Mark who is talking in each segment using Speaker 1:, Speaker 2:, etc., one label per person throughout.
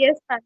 Speaker 1: Yes, ma'am.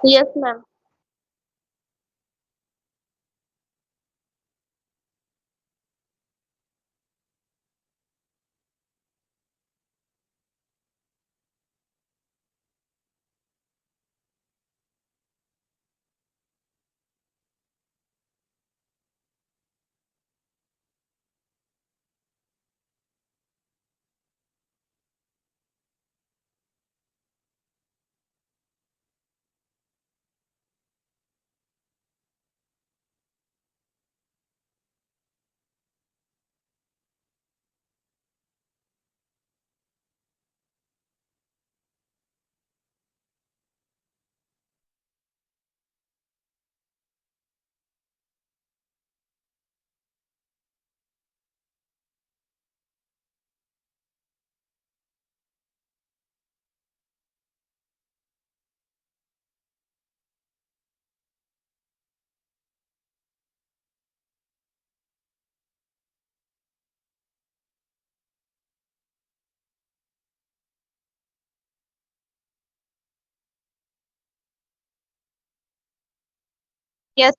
Speaker 1: Yes, ma'am. Yes,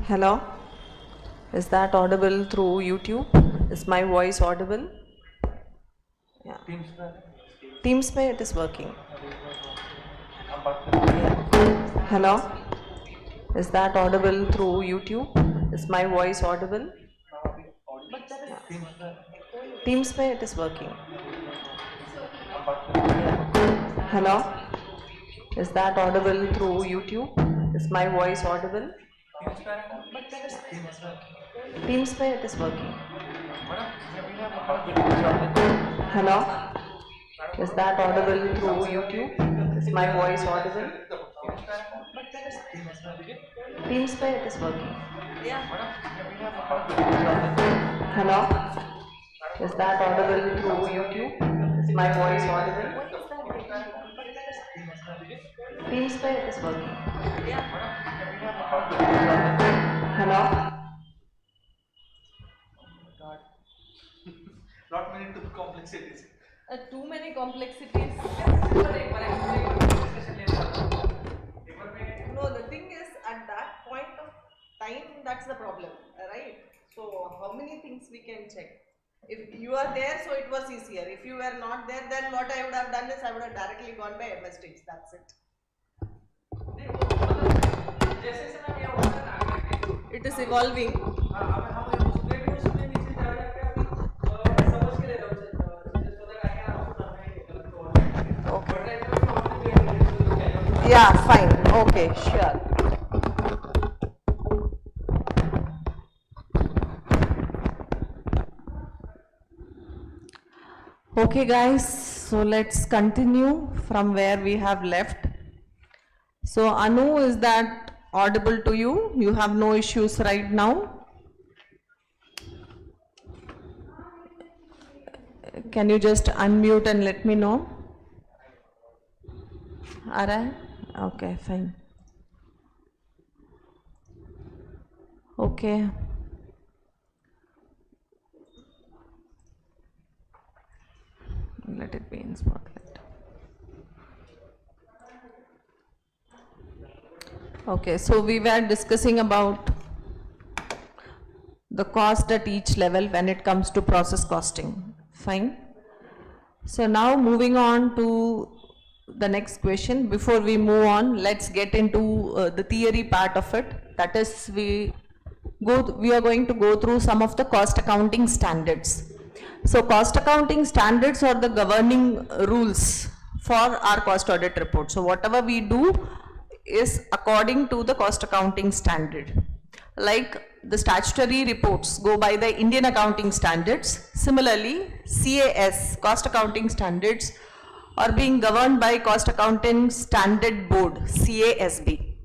Speaker 2: Hello, is that audible through YouTube? Is my voice audible? Yeah. Teams में it is working. Hello? Is that audible through YouTube? Is my voice audible? Teams पे it is working. Hello? Is that audible through YouTube? Is my voice audible? Teams पे it is working. Hello? Is that audible through YouTube? Is my voice audible? Teams पे it is working. Hello? Is that audible through YouTube? Is my voice audible? Teams पे it is working. Hello?
Speaker 1: Not many too complexities.
Speaker 2: Too many complexities. No, the thing is, at that point of time, that's the problem, right? So, how many things we can check? If you are there, so it was easier. If you were not there, then what I would have done is I would have directly gone by MS Teams. That's it. It is evolving. Okay. Yeah, fine. Okay, sure. Okay guys, so let's continue from where we have left. So Anu, is that audible to you? You have no issues right now? Can you just unmute and let me know? Alright? Okay, fine. Okay. Let it be in spotlight. Okay, so we were discussing about the cost at each level when it comes to process costing. Fine. So now moving on to the next question. Before we move on, let's get into the theory part of it. That is, we are going to go through some of the cost accounting standards. So cost accounting standards are the governing rules for our cost audit report. So whatever we do is according to the cost accounting standard. Like the statutory reports go by the Indian accounting standards. Similarly, CAS, cost accounting standards, are being governed by Cost Accounting Standard Board, CASB.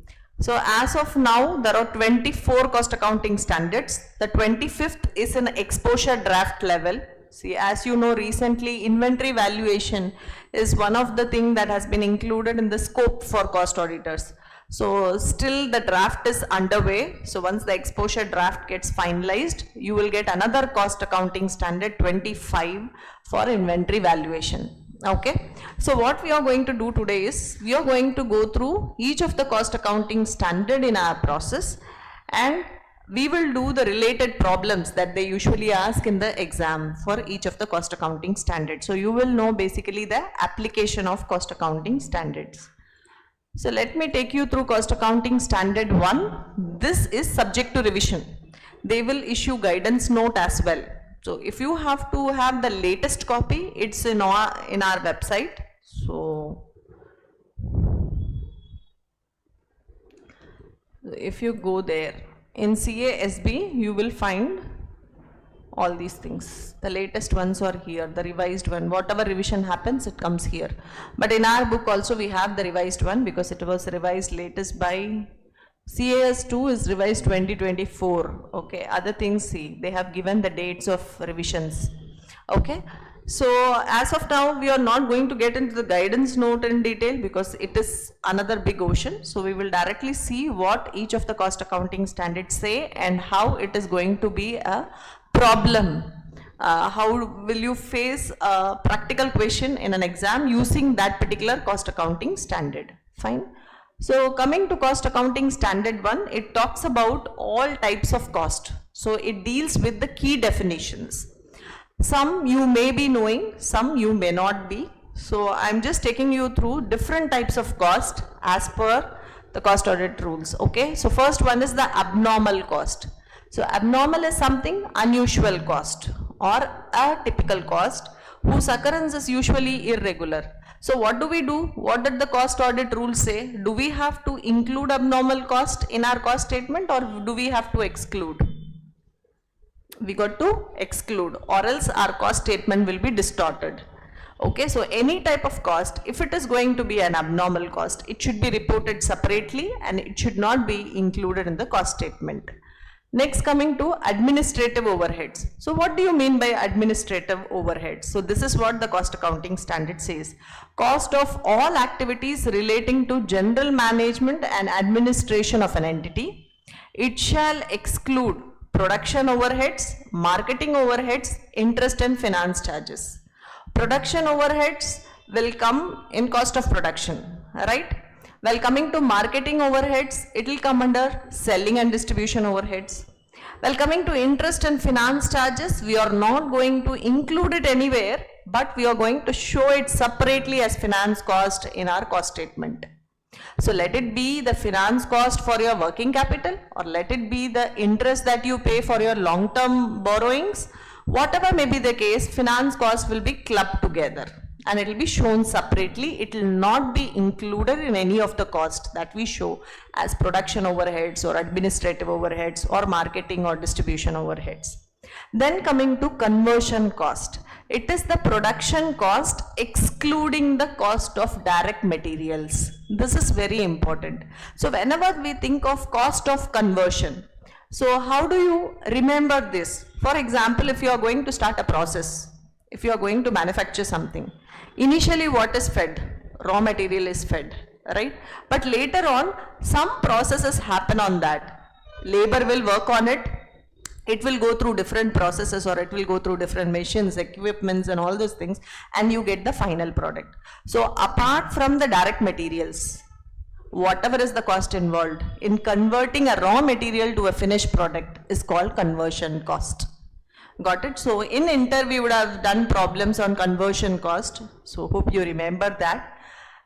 Speaker 2: So as of now, there are 24 cost accounting standards. The 25th is an exposure draft level. See, as you know, recently inventory valuation is one of the things that has been included in the scope for cost auditors. So still the draft is underway. So once the exposure draft gets finalized, you will get another cost accounting standard 25 for inventory valuation. Okay, so what we are going to do today is we are going to go through each of the cost accounting standard in our process, and we will do the related problems that they usually ask in the exam for each of the cost accounting standards. So you will know basically the application of cost accounting standards. So let me take you through cost accounting standard 1. This is subject to revision. They will issue guidance note as well. So if you have to have the latest copy, it's in our website. So if you go there in CASB, you will find all these things. The latest ones are here, the revised one. Whatever revision happens, it comes here. But in our book also we have the revised one because it was revised latest by CAS2 is revised 2024. Okay, other things, see, they have given the dates of revisions. Okay, so as of now, we are not going to get into the guidance note in detail because it is another big ocean. So we will directly see what each of the cost accounting standards say and how it is going to be a problem. How will you face a practical question in an exam using that particular cost accounting standard? Fine. So coming to cost accounting standard 1, it talks about all types of cost. So it deals with the key definitions. Some you may be knowing, some you may not be. So I'm just taking you through different types of cost as per the cost audit rules. Okay, so first one is the abnormal cost. So abnormal is something unusual cost or a typical cost whose occurrence is usually irregular. So what do we do? What did the cost audit rules say? Do we have to include abnormal cost in our cost statement, or do we have to exclude? We got to exclude, or else our cost statement will be distorted. Okay, so any type of cost, if it is going to be an abnormal cost, it should be reported separately and it should not be included in the cost statement. Next, coming to administrative overheads. So what do you mean by administrative overheads? So this is what the cost accounting standard says. Cost of all activities relating to general management and administration of an entity. It shall exclude production overheads, marketing overheads, interest and finance charges. Production overheads will come in cost of production, right? While coming to marketing overheads, it will come under selling and distribution overheads. While coming to interest and finance charges, we are not going to include it anywhere, but we are going to show it separately as finance cost in our cost statement. So let it be the finance cost for your working capital, or let it be the interest that you pay for your long-term borrowings. Whatever may be the case, finance cost will be clubbed together and it will be shown separately. It will not be included in any of the costs that we show as production overheads or administrative overheads or marketing or distribution overheads. Then coming to conversion cost. It is the production cost excluding the cost of direct materials. This is very important. So whenever we think of cost of conversion, so how do you remember this? For example, if you are going to start a process, if you are going to manufacture something, initially what is fed? Raw material is fed, right? But later on, some processes happen on that. Labor will work on it. It will go through different processes, or it will go through different machines, equipments and all those things, and you get the final product. So apart from the direct materials, whatever is the cost involved in converting a raw material to a finished product is called conversion cost. Got it? So in inter we would have done problems on conversion cost. So hope you remember that.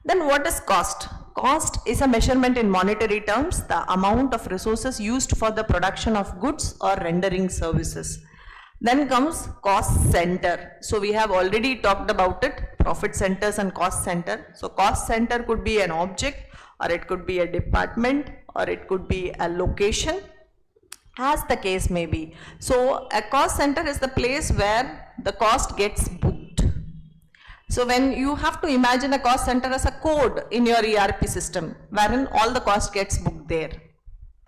Speaker 2: Then what is cost? Cost is a measurement in monetary terms, the amount of resources used for the production of goods or rendering services. Then comes cost center. So we have already talked about it, profit centers and cost center. So cost center could be an object, or it could be a department, or it could be a location, as the case may be. So a cost center is the place where the cost gets booked. So when you have to imagine a cost center as a code in your ERP system, wherein all the cost gets booked there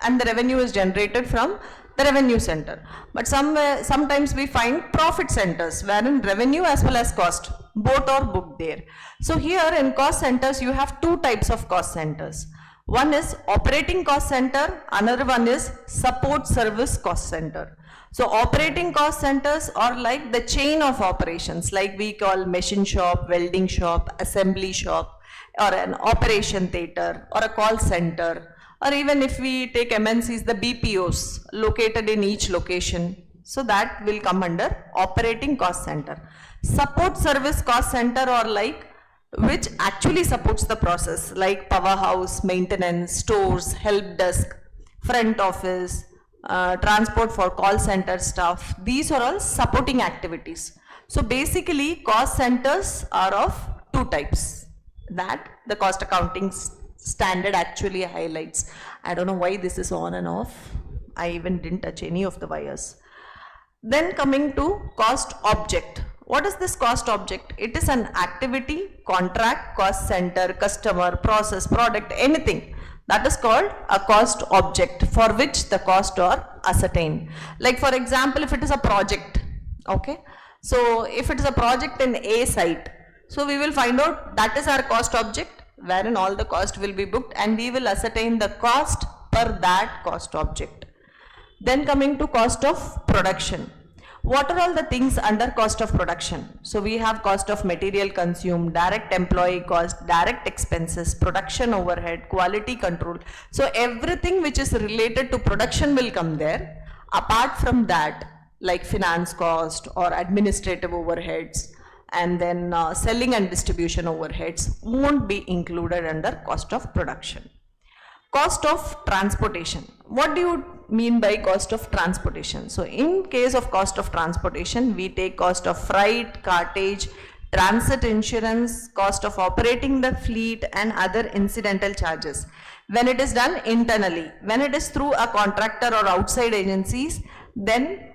Speaker 2: and the revenue is generated from the revenue center. But sometimes we find profit centers wherein revenue as well as cost both are booked there. So here in cost centers you have two types of cost centers. One is operating cost center, another one is support service cost center. So operating cost centers are like the chain of operations, like we call machine shop, welding shop, assembly shop, or an operation theater, or a call center, or even if we take MNCs, the BPOs located in each location. So that will come under operating cost center. Support service cost center are like which actually supports the process, like powerhouse, maintenance, stores, help desk, front office, transport for call center staff. These are all supporting activities. So basically cost centers are of two types that the cost accounting standard actually highlights. I don't know why this is on and off. I even didn't touch any of the wires. Then coming to cost object. What is this cost object? It is an activity, contract, cost center, customer, process, product, anything. That is called a cost object for which the cost are ascertained. Like for example, if it is a project, okay. So if it is a project in A site, so we will find out that is our cost object wherein all the cost will be booked and we will ascertain the cost per that cost object. Then coming to cost of production. What are all the things under cost of production? So we have cost of material consumed, direct employee cost, direct expenses, production overhead, quality control. So everything which is related to production will come there. Apart from that, like finance cost or administrative overheads and then selling and distribution overheads won't be included under cost of production. Cost of transportation. What do you mean by cost of transportation? So in case of cost of transportation, we take cost of freight, cartage, transit insurance, cost of operating the fleet and other incidental charges. When it is done internally, when it is through a contractor or outside agencies, then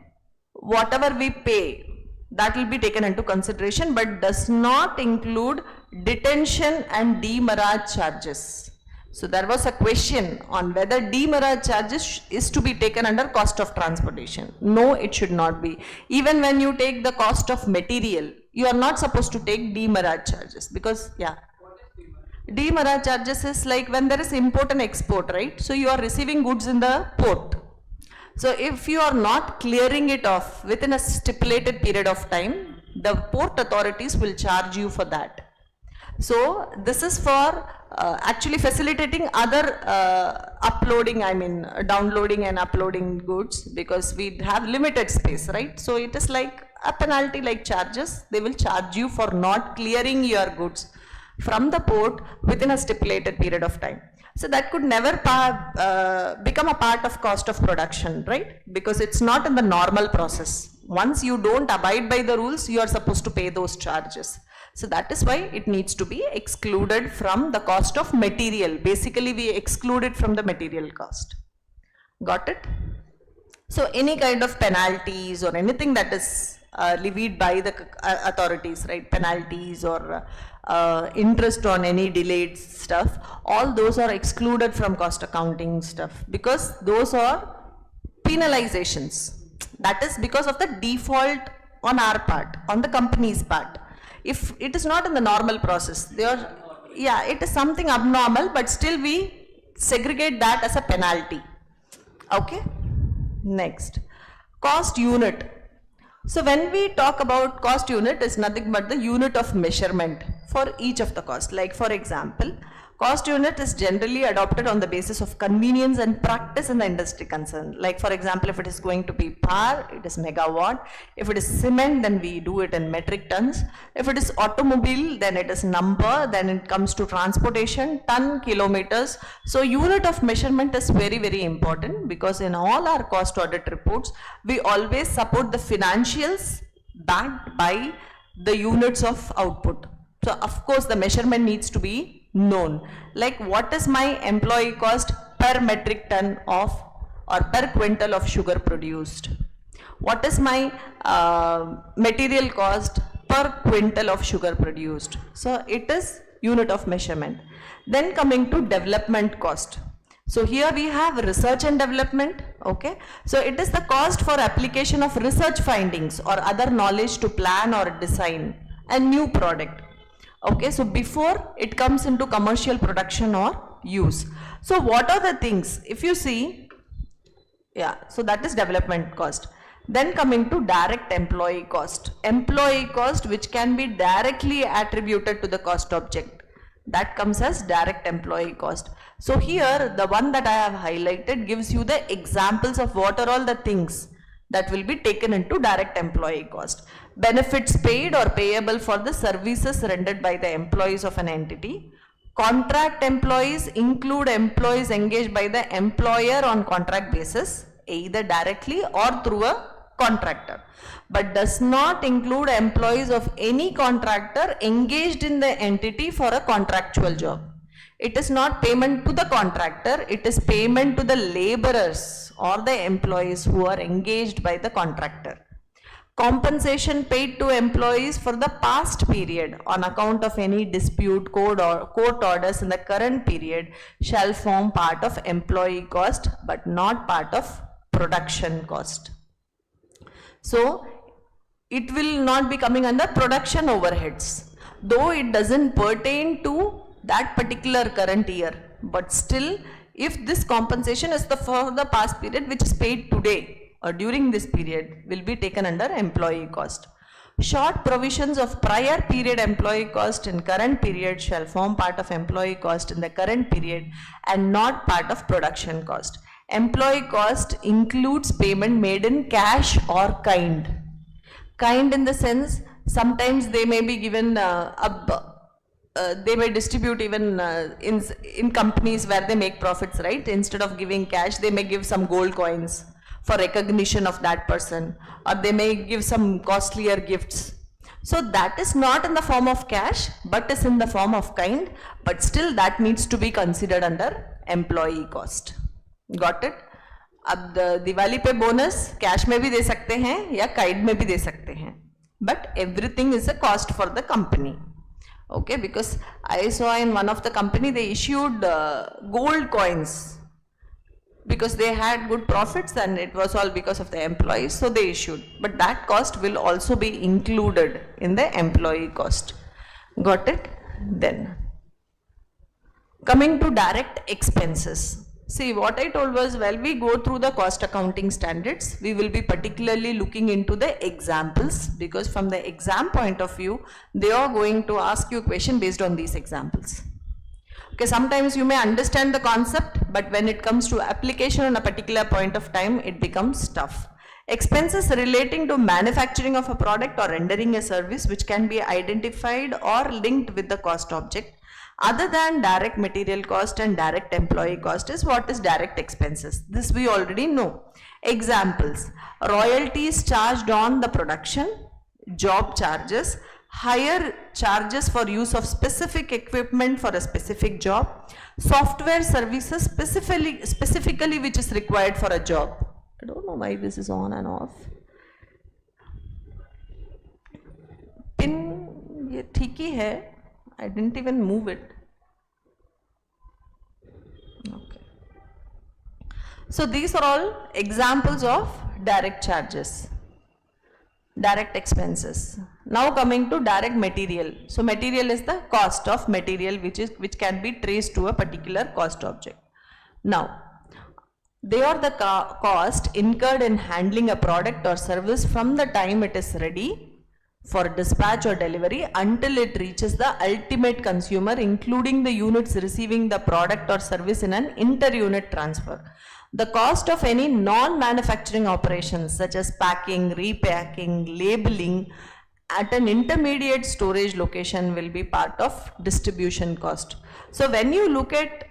Speaker 2: whatever we pay, that will be taken into consideration, but does not include detention and demurrage charges. So there was a question on whether demurrage charges is to be taken under cost of transportation. No, it should not be. Even when you take the cost of material, you are not supposed to take demurrage charges, because demurrage charges is like when there is import and export, right? So you are receiving goods in the port. So if you are not clearing it off within a stipulated period of time, the port authorities will charge you for that. So this is for actually facilitating other downloading and uploading goods, because we have limited space, right? So it is like a penalty like charges. They will charge you for not clearing your goods from the port within a stipulated period of time. So that could never become a part of cost of production, right? Because it's not in the normal process. Once you don't abide by the rules, you are supposed to pay those charges. So that is why it needs to be excluded from the cost of material. Basically, we exclude it from the material cost. Got it? So any kind of penalties or anything that is levied by the authorities, right? Penalties or interest on any delayed stuff, all those are excluded from cost accounting stuff, because those are penalizations. That is because of the default on our part, on the company's part. If it is not in the normal process, it is something abnormal, but still we segregate that as a penalty. Okay. Next, cost unit. So when we talk about cost unit, is nothing but the unit of measurement for each of the cost. Like for example, cost unit is generally adopted on the basis of convenience and practice in the industry concerned. Like for example, if it is going to be power, it is megawatt. If it is cement, then we do it in metric tons. If it is automobile, then it is number. Then it comes to transportation, ton, kilometers. So unit of measurement is very, very important, because in all our cost audit reports, we always support the financials backed by the units of output. So of course the measurement needs to be known. Like what is my employee cost per metric ton of or per quintal of sugar produced? What is my material cost per quintal of sugar produced? So it is unit of measurement. Then coming to development cost. So here we have research and development, okay. So it is the cost for application of research findings or other knowledge to plan or design a new product. Okay, so before it comes into commercial production or use. So what are the things? If you see, so that is development cost. Then coming to direct employee cost. Employee cost which can be directly attributed to the cost object. That comes as direct employee cost. So here the one that I have highlighted gives you the examples of what are all the things that will be taken into direct employee cost. Benefits paid or payable for the services rendered by the employees of an entity. Contract employees include employees engaged by the employer on contract basis, either directly or through a contractor, but does not include employees of any contractor engaged in the entity for a contractual job. It is not payment to the contractor, it is payment to the laborers or the employees who are engaged by the contractor. Compensation paid to employees for the past period on account of any dispute, court orders in the current period shall form part of employee cost but not part of production cost. So it will not be coming under production overheads, though it doesn't pertain to that particular current year, but still if this compensation is for the past period which is paid today or during this period, will be taken under employee cost. Short provisions of prior period employee cost in current period shall form part of employee cost in the current period and not part of production cost. Employee cost includes payment made in cash or kind. Kind in the sense, Sometimes they may be given they may distribute even in companies where they make profits, right? Instead of giving cash, they may give some gold coins for recognition of that person, or they may give some costlier gifts. So that is not in the form of cash, but is in the form of kind, but still that needs to be considered under employee cost. Got it? अब दिवाली पे bonus cash में भी दे सकते हैं या काइड में भी दे सकते हैं, but everything is a cost for the company. Okay, because I saw in one of the company they issued gold coins because they had good profits and it was all because of the employees, so they issued, but that cost will also be included in the employee cost. Got it? Then coming to direct expenses. See, what I told was, while we go through the cost accounting standards, we will be particularly looking into the examples, because from the exam point of view, they are going to ask you a question based on these examples. Okay, sometimes you may understand the concept, but when it comes to application on a particular point of time, it becomes tough. Expenses relating to manufacturing of a product or rendering a service which can be identified or linked with the cost object other than direct material cost and direct employee cost is what is direct expenses. This we already know. Examples: royalties charged on the production, job charges, higher charges for use of specific equipment for a specific job, software services specifically which is required for a job. I don't know why this is on and off. Pin ये ठीक ही है. I didn't even move it. Okay. So these are all examples of direct charges, direct expenses. Now coming to direct material. So material is the cost of material which can be traced to a particular cost object. Now, they are the cost incurred in handling a product or service from the time it is ready for dispatch or delivery until it reaches the ultimate consumer, including the units receiving the product or service in an inter-unit transfer. The cost of any non-manufacturing operations such as packing, repacking, labeling at an intermediate storage location will be part of distribution cost. So when you look at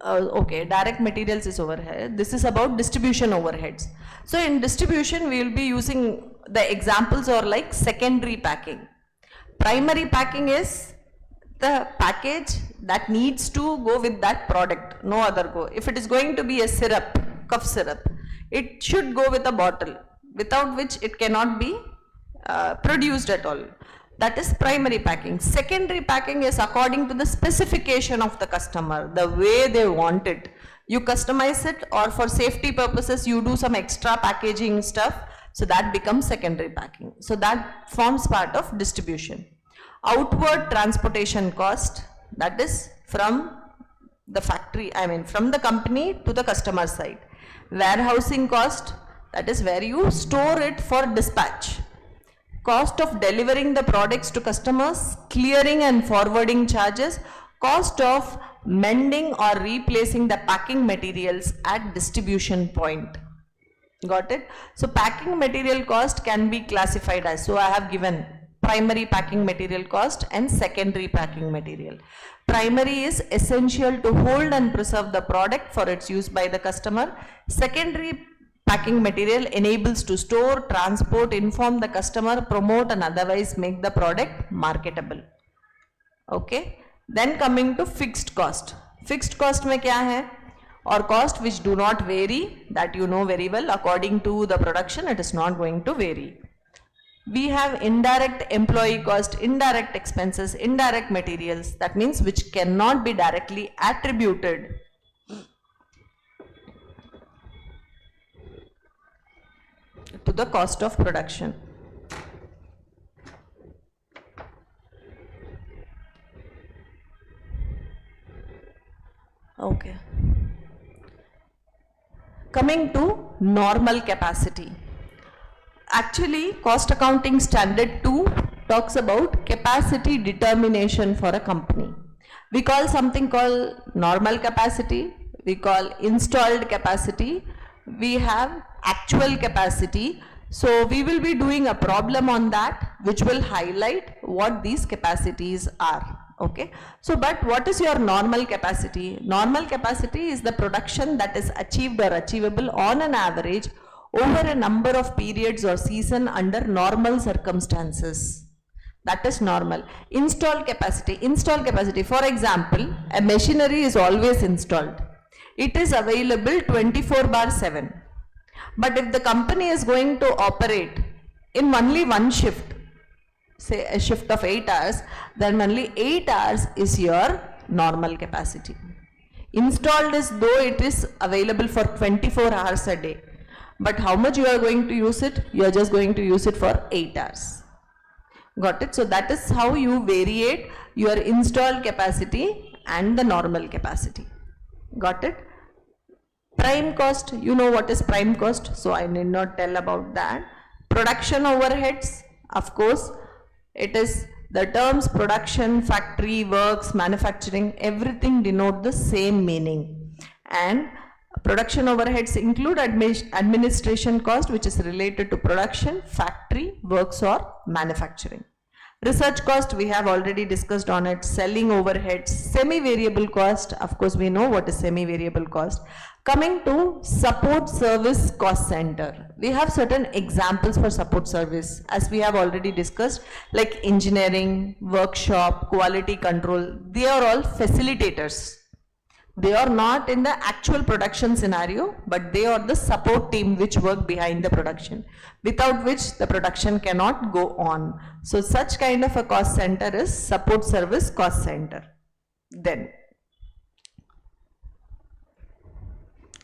Speaker 2: okay, direct materials is over here. This is about distribution overheads. So in distribution, we will be using the examples are like secondary packing. Primary packing is the package that needs to go with that product, no other go. If it is going to be a syrup, cough syrup, it should go with a bottle, without which it cannot be produced at all. That is primary packing. Secondary packing is according to the specification of the customer, the way they want it. You customize it, or for safety purposes you do some extra packaging stuff, so that becomes secondary packing. So that forms part of distribution. Outward transportation cost, that is from the factory, from the company to the customer side. Warehousing cost, that is where you store it for dispatch. Cost of delivering the products to customers, clearing and forwarding charges, cost of mending or replacing the packing materials at distribution point. Got it? So packing material cost can be classified as, so I have given primary packing material cost and secondary packing material. Primary is essential to hold and preserve the product for its use by the customer. Secondary packing material enables to store, transport, inform the customer, promote and otherwise make the product marketable. Okay. Then coming to fixed cost. Fixed cost में क्या है? Or cost which do not vary, that you know very well, according to the production it is not going to vary. We have indirect employee cost, indirect expenses, indirect materials, that means which cannot be directly attributed to the cost of production. Okay. Coming to normal capacity. Actually, cost accounting standard 2 talks about capacity determination for a company. We call something called normal capacity, we call installed capacity, we have actual capacity, So we will be doing a problem on that which will highlight what these capacities are. Okay. So but what is your normal capacity? Normal capacity is the production that is achieved or achievable on an average over a number of periods or season under normal circumstances. That is normal. Installed capacity, for example, a machinery is always installed. It is available 24/7. But if the company is going to operate in only one shift, say a shift of 8 hours, then only 8 hours is your normal capacity. Installed is though it is available for 24 hours a day. But how much you are going to use it? You are just going to use it for 8 hours. Got it? So that is how you variate your installed capacity and the normal capacity. Got it? Prime cost, you know what is prime cost, so I need not tell about that. Production overheads, of course, it is the terms production, factory, works, manufacturing, everything denote the same meaning. And production overheads include administration cost, which is related to production, factory, works or manufacturing. Research cost, we have already discussed on it. Selling overheads, semi-variable cost, of course we know what is semi-variable cost. Coming to support service cost center, we have certain examples for support service as we have already discussed, like engineering, workshop, quality control. They are all facilitators. They are not in the actual production scenario, but they are the support team which work behind the production, without which the production cannot go on. So such kind of a cost center is support service cost center. Then,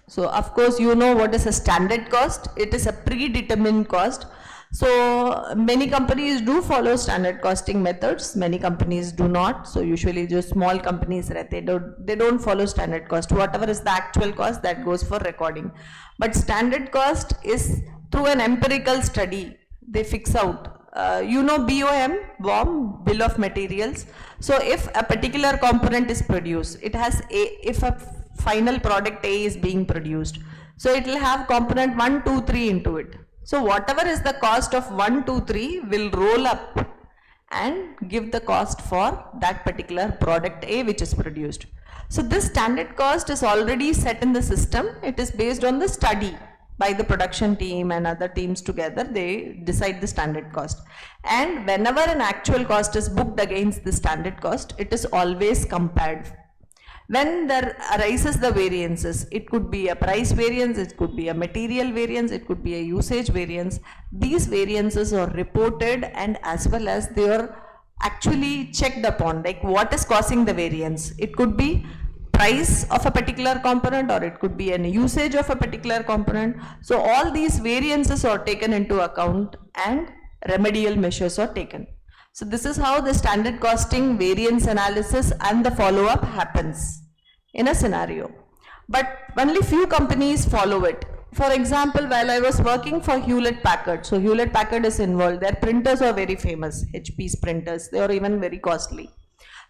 Speaker 2: so of course you know what is a standard cost. It is a predetermined cost. So many companies do follow standard costing methods, many companies do not. So usually just small companies, right, they don't follow standard cost. Whatever is the actual cost, that goes for recording. But standard cost is through an empirical study, they fix out. You know BOM, bill of materials. So if a particular component is produced, it has if a final product A is being produced, so it will have component 1, 2, 3 into it. So whatever is the cost of 1, 2, 3 will roll up and give the cost for that particular product A which is produced. So this standard cost is already set in the system. It is based on the study by the production team and other teams together. They decide the standard cost. And whenever an actual cost is booked against the standard cost, it is always compared. When there arises the variances, it could be a price variance, it could be a material variance, it could be a usage variance. These variances are reported and as well as they are actually checked upon, like what is causing the variance. It could be price of a particular component or it could be an usage of a particular component. So all these variances are taken into account and remedial measures are taken. So this is how the standard costing, variance analysis and the follow-up happens in a scenario. But only few companies follow it. For example, while I was working for Hewlett-Packard, so Hewlett-Packard is involved, their printers are very famous, HP's printers, they are even very costly.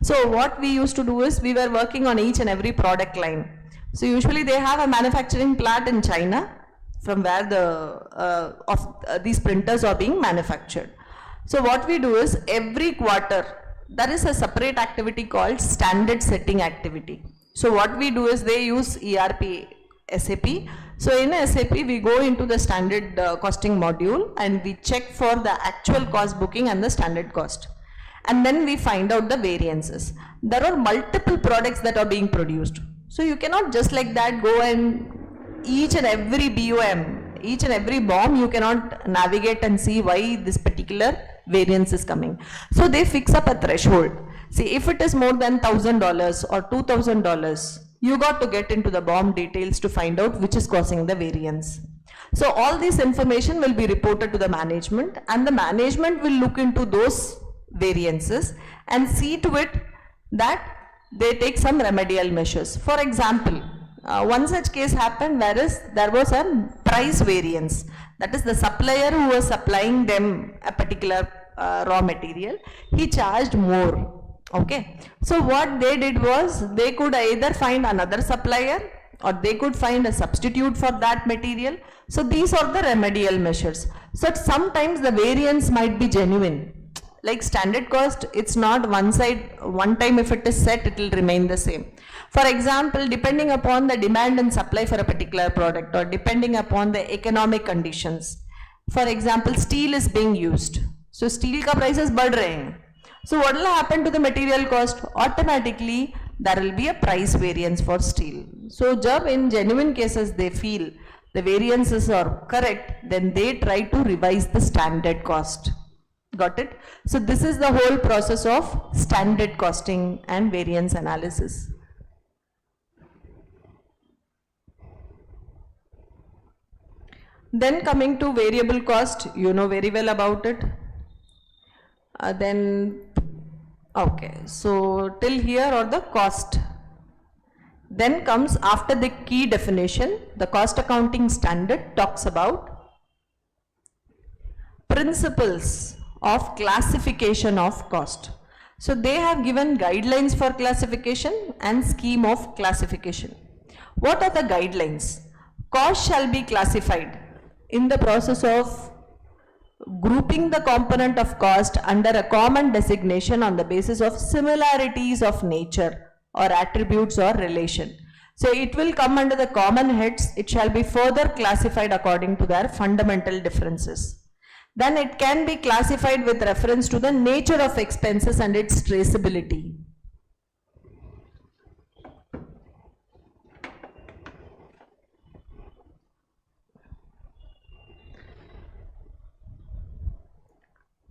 Speaker 2: So what we used to do is, we were working on each and every product line. So usually they have a manufacturing plant in China from where these printers are being manufactured. So what we do is every quarter, there is a separate activity called standard setting activity. So what we do is they use ERP, SAP. So in SAP, we go into the standard costing module and we check for the actual cost booking and the standard cost. And then we find out the variances. There are multiple products that are being produced. So you cannot just like that go and each and every BOM, you cannot navigate and see why this particular variance is coming. So they fix up a threshold. See, if it is more than $1,000 or $2,000, you got to get into the BOM details to find out which is causing the variance. So all this information will be reported to the management and the management will look into those variances and see to it that they take some remedial measures. For example, one such case happened whereas there was a price variance. That is, the supplier who was supplying them a particular raw material, he charged more. Okay. So what they did was, they could either find another supplier or they could find a substitute for that material. So these are the remedial measures. So sometimes the variance might be genuine. Like standard cost, it's not one side, one time if it is set, it will remain the same. For example, depending upon the demand and supply for a particular product, or depending upon the economic conditions. For example, steel is being used. So steel ka prices बढ़ रहे हैं. So what will happen to the material cost? Automatically, there will be a price variance for steel. So jab in genuine cases they feel the variances are correct, then they try to revise the standard cost. Got it? So this is the whole process of standard costing and variance analysis. Then coming to variable cost, you know very well about it. Okay, so till here or the cost. Then comes after the key definition, the cost accounting standard talks about principles of classification of cost. So they have given guidelines for classification and scheme of classification. What are the guidelines? Cost shall be classified in the process of grouping the component of cost under a common designation on the basis of similarities of nature or attributes or relation. So it will come under the common heads. It shall be further classified according to their fundamental differences. Then it can be classified with reference to the nature of expenses and its traceability.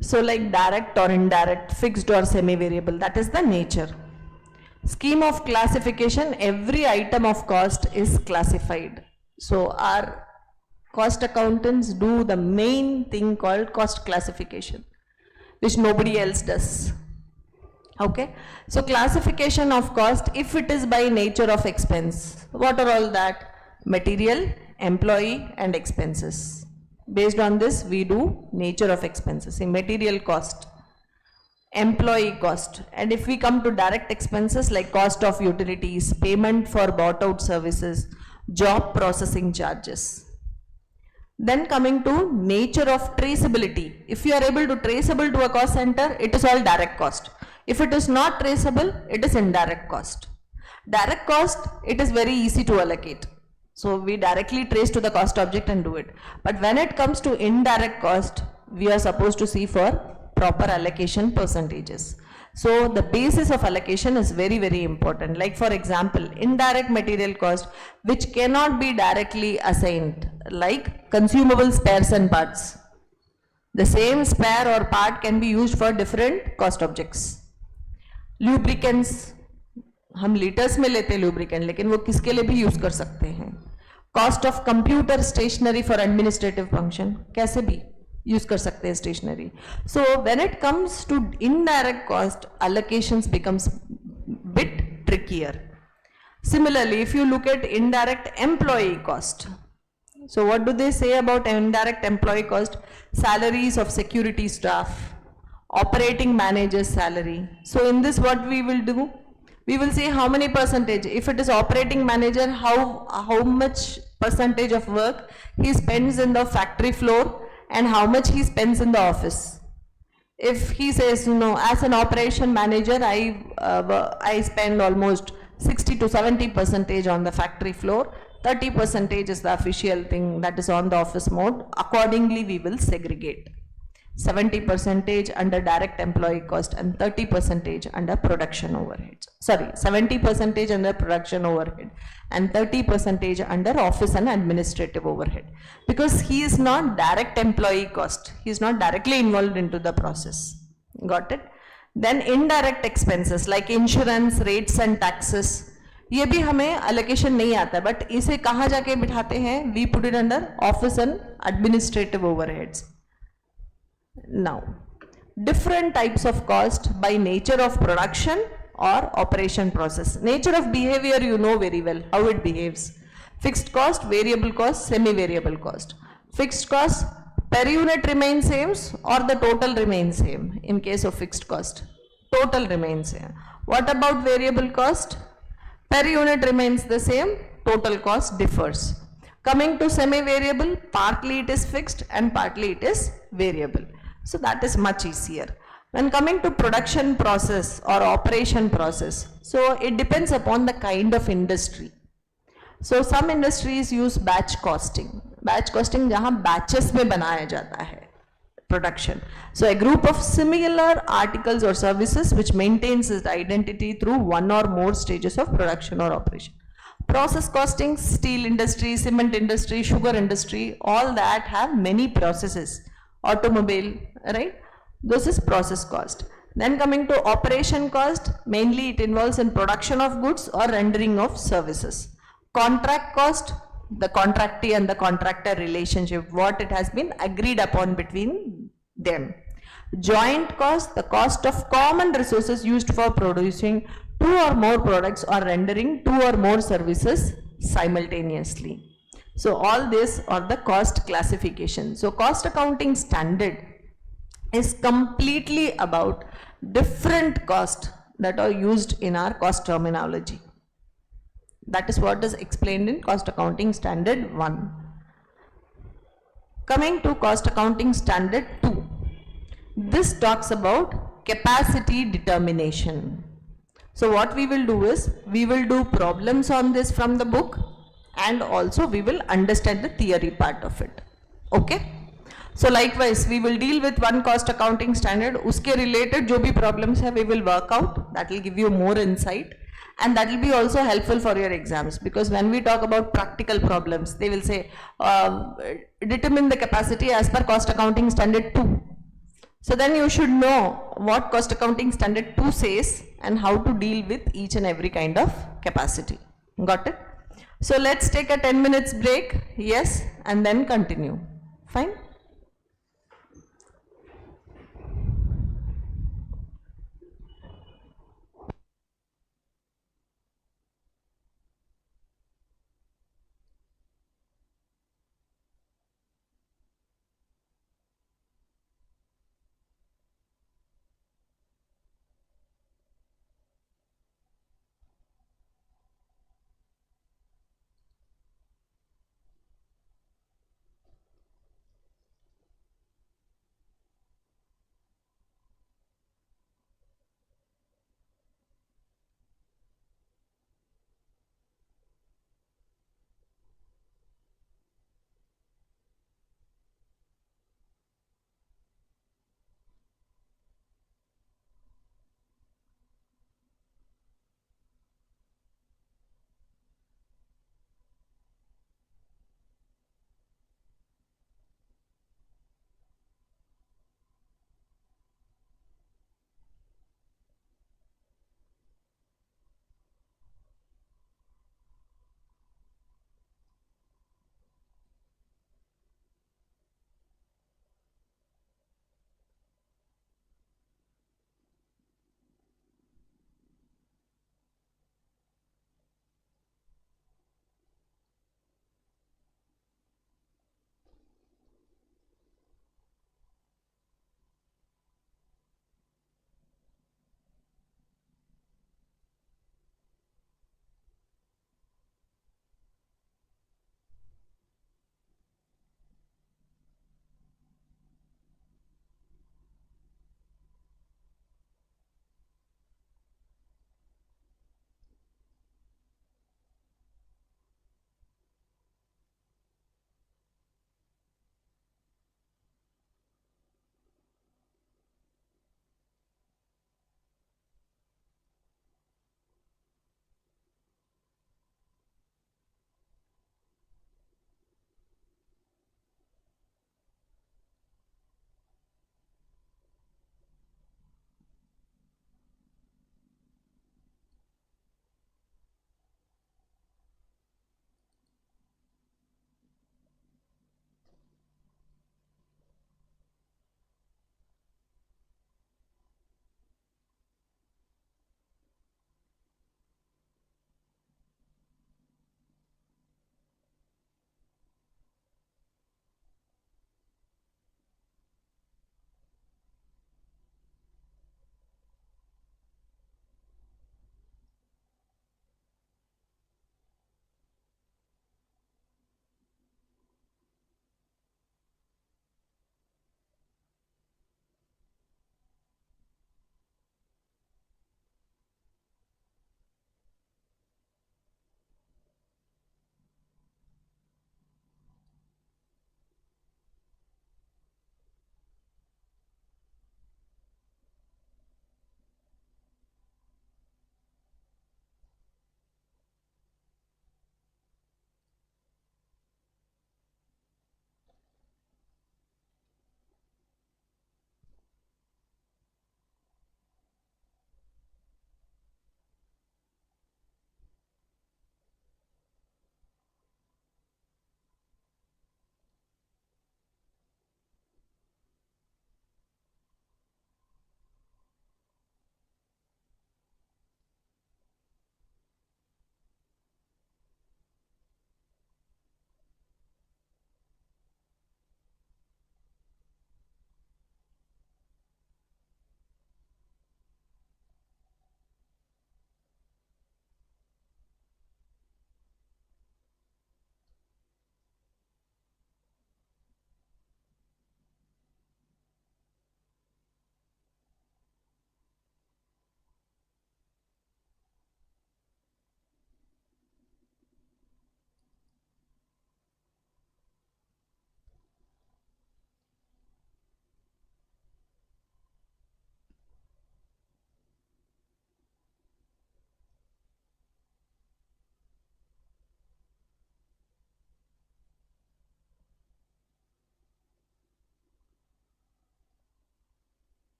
Speaker 2: So like direct or indirect, fixed or semi-variable, that is the nature. Scheme of classification, every item of cost is classified. So our cost accountants do the main thing called cost classification, which nobody else does. Okay, so classification of cost, if it is by nature of expense, what are all that? Material, employee and expenses. Based on this, we do nature of expenses, in material cost, employee cost, and if we come to direct expenses like cost of utilities, payment for bought out services, job processing charges. Then coming to nature of traceability, if you are able to traceable to a cost center, it is all direct cost. If it is not traceable, it is indirect cost. Direct cost, it is very easy to allocate. So we directly trace to the cost object and do it. But when it comes to indirect cost, we are supposed to see for proper allocation percentages. So the basis of allocation is very, very important. Like for example, indirect material cost, which cannot be directly assigned, like consumable spares and parts. The same spare or part can be used for different cost objects. Lubricants, हम litres में लेते हैं lubricant, लेकिन वो किसके लिए भी use कर सकते हैं. Cost of computer stationery for administrative function, कैसे भी यूज कर सकते हैं stationery. So when it comes to indirect cost, allocations becomes bit trickier. Similarly, if you look at indirect employee cost, so what do they say about indirect employee cost? Salaries of security staff, operating manager's salary. So in this, what we will do? We will say how many percentage. If it is operating manager, how much percentage of work he spends in the factory floor and how much he spends in the office. If he says, you know, as an operation manager, I spend almost 60 to 70% on the factory floor, 30% is the official thing that is on the office mode. Accordingly, we will segregate 70% under direct employee cost and 30% under production overheads. Sorry, 70% under production overhead and 30% under office and administrative overhead, because he is not direct employee cost. He is not directly involved into the process. Got it? Then indirect expenses like insurance, rates and taxes. ये भी हमें allocation नहीं आता, but इसे कहाँ जाके बिठाते हैं? We put it under office and administrative overheads. Now, different types of cost by nature of production or operation process. Nature of behavior, you know very well how it behaves. Fixed cost, variable cost, semi-variable cost. Fixed cost, per unit remains same or the total remains same. In case of fixed cost, total remains same. What about variable cost? Per unit remains the same, total cost differs. Coming to semi-variable, partly it is fixed and partly it is variable. So that is much easier. When coming to production process or operation process, so it depends upon the kind of industry. So some industries use batch costing. Batch costing जहाँ batches में बनाया जाता है production. So a group of similar articles or services which maintains its identity through one or more stages of production or operation. Process costing, steel industry, cement industry, sugar industry, all that have many processes. Automobile, right? This is process cost. Then coming to operation cost, mainly it involves in production of goods or rendering of services. Contract cost, the contractee and the contractor relationship, what it has been agreed upon between them. Joint cost, the cost of common resources used for producing two or more products or rendering two or more services simultaneously. So all this are the cost classification. So cost accounting standard is completely about different costs that are used in our cost terminology. That is what is explained in Cost Accounting Standard 1. Coming to Cost Accounting Standard 2. This talks about capacity determination. So what we will do is, we will do problems on this from the book and also we will understand the theory part of it. Okay? So likewise, we will deal with one cost accounting standard. Uske related jo bhi problems hai, we will work out. That will give you more insight. And that will be also helpful for your exams, because when we talk about practical problems, they will say, determine the capacity as per cost accounting standard 2. So then you should know what cost accounting standard 2 says and how to deal with each and every kind of capacity. Got it? So let's take a 10 minutes break. Yes, and then continue. Fine?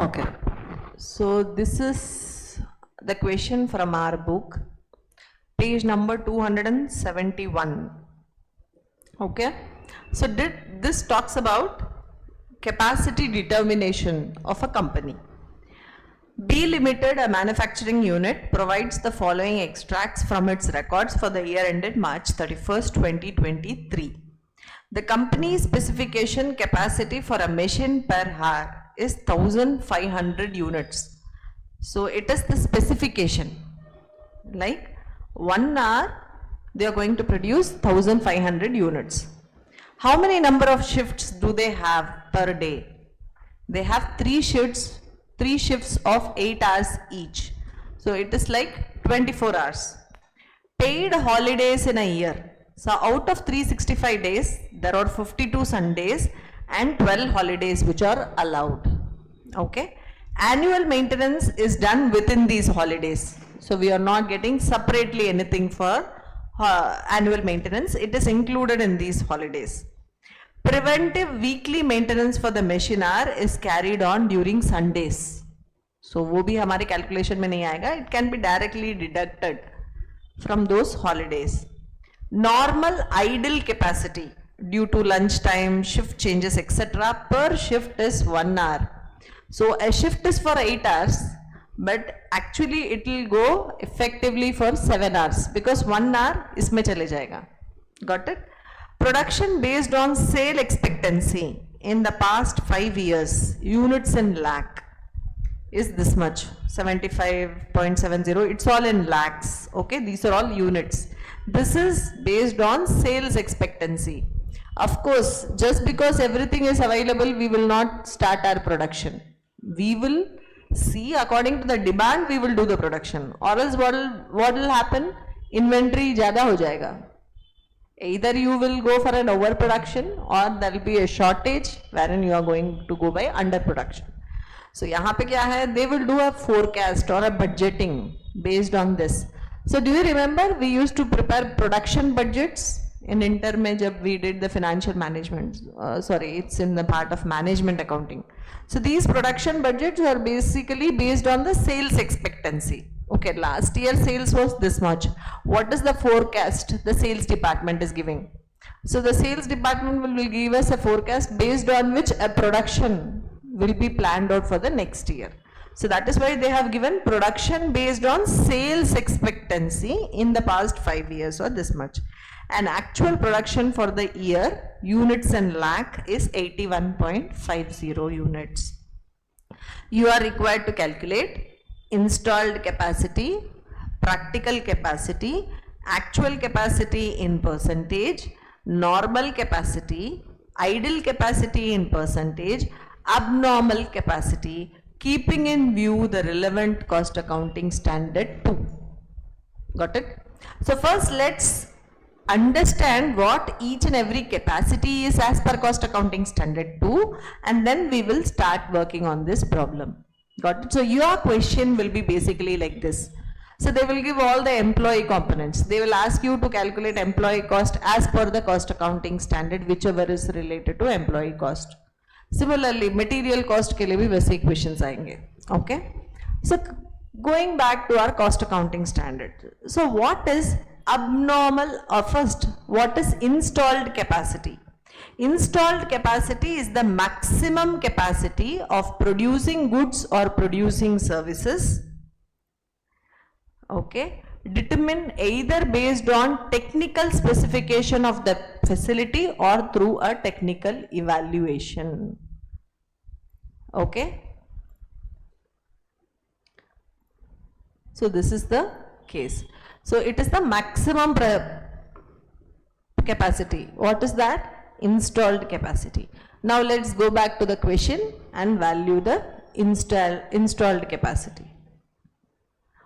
Speaker 2: Okay. So this is the question from our book, page number 271. Okay. So this talks about capacity determination of a company. B Limited, a manufacturing unit, provides the following extracts from its records for the year ended March 31st, 2023. The company's specification capacity for a machine per hour is 1500 units. So it is the specification. Like 1 hour, they are going to produce 1500 units. How many number of shifts do they have per day? They have 3 shifts of 8 hours each. So it is like 24 hours. Paid holidays in a year. So out of 365 days, there are 52 Sundays and 12 holidays which are allowed. Okay. Annual maintenance is done within these holidays. So we are not getting separately anything for annual maintenance. It is included in these holidays. Preventive weekly maintenance for the machine hour is carried on during Sundays. So वो भी हमारे calculation में नहीं आएगा. It can be directly deducted from those holidays. Normal idle capacity due to lunch time, shift changes, etc. per shift is 1 hour. So a shift is for 8 hours, but actually it will go effectively for 7 hours because 1 hour इसमें चले जाएगा. Got it? Production based on sale expectancy in the past 5 years, units in lakh is this much, 75.70. It's all in lakhs. Okay, these are all units. This is based on sales expectancy. Of course, just because everything is available, we will not start our production. We will see according to the demand, we will do the production. Or else what will happen? Inventory ज़्यादा हो जाएगा. Either you will go for an overproduction or there will be a shortage wherein you are going to go by underproduction. So यहाँ पे क्या है? They will do a forecast or a budgeting based on this. So do you remember we used to prepare production budgets in inter में जब we did the financial management? It's in the part of management accounting. So these production budgets are basically based on the sales expectancy. Okay, last year sales was this much. What is the forecast the sales department is giving? So the sales department will give us a forecast based on which a production will be planned out for the next year. So that is why they have given production based on sales expectancy in the past 5 years or this much. And actual production for the year, units in lakh, is 81.50 units. You are required to calculate installed capacity, practical capacity, actual capacity in percentage, normal capacity, idle capacity in percentage, abnormal capacity, keeping in view the relevant cost accounting standard 2. Got it? So first let's understand what each and every capacity is as per cost accounting standard 2, and then we will start working on this problem. Got it? So your question will be basically like this. So they will give all the employee components. They will ask you to calculate employee cost as per the cost accounting standard, whichever is related to employee cost. Similarly, material cost के लिए भी वैसे equations आएंगे. Okay? So going back to our cost accounting standard. So what is abnormal, or first, what is installed capacity? Installed capacity is the maximum capacity of producing goods or producing services. Okay, determined either based on technical specification of the facility or through a technical evaluation. Okay, so this is the case. So it is the maximum capacity. What is that? Installed capacity. Now let's go back to the question and value the installed capacity.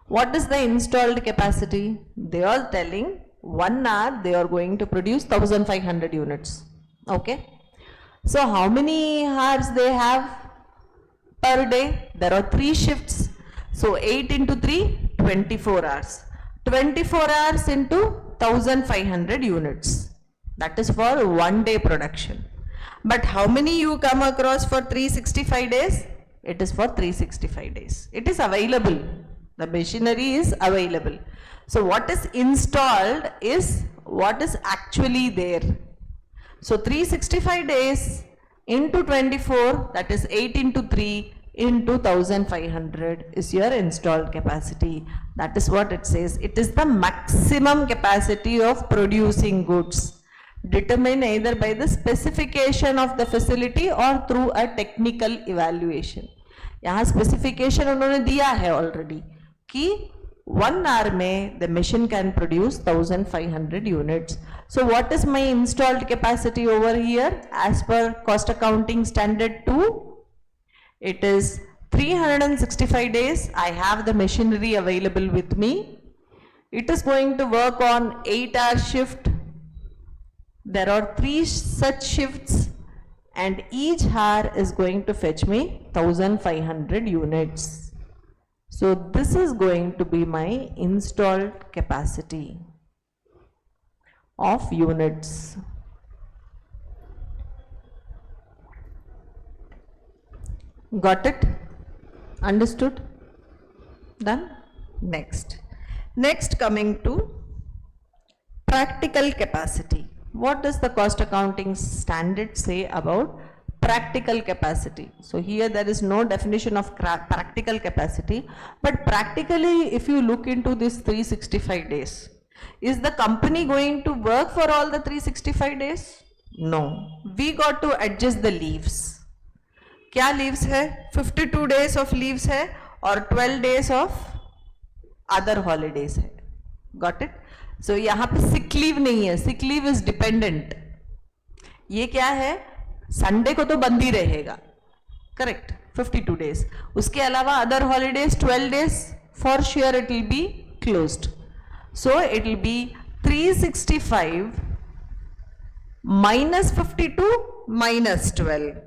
Speaker 2: What is the installed capacity? They are telling 1 hour they are going to produce 1500 units. Okay. So how many hours they have per day? There are 3 shifts. So 8 into 3, 24 hours. 24 hours into 1500 units. That is for 1 day production. But how many you come across for 365 days? It is for 365 days. It is available. The machinery is available. So what is installed is what is actually there. So 365 days into 24, that is 8 into 3 into 1500 is your installed capacity. That is what it says. It is the maximum capacity of producing goods, determined either by the specification of the facility or through a technical evaluation. यहाँ specification उन्होंने दिया है already कि 1 hour में the machine can produce 1500 units. So what is my installed capacity over here as per cost accounting standard 2? It is 365 days. I have the machinery available with me. It is going to work on 8-hour shift. There are 3 such shifts and each hour is going to fetch me 1500 units. So this is going to be my installed capacity of units. Got it? Understood? Done? Next. Next, coming to practical capacity. What does the cost accounting standard say about practical capacity? So here there is no definition of practical capacity, but practically if you look into this 365 days, is the company going to work for all the 365 days? No. We got to adjust the leaves. क्या leaves है? 52 days of leaves है और 12 days of other holidays है. Got it? So यहाँ पे sick leave नहीं है. Sick leave is dependent. ये क्या है? Sunday को तो बंद ही रहेगा. Correct? 52 days. उसके अलावा other holidays 12 days for sure it will be closed. So it will be 365 minus 52 minus 12.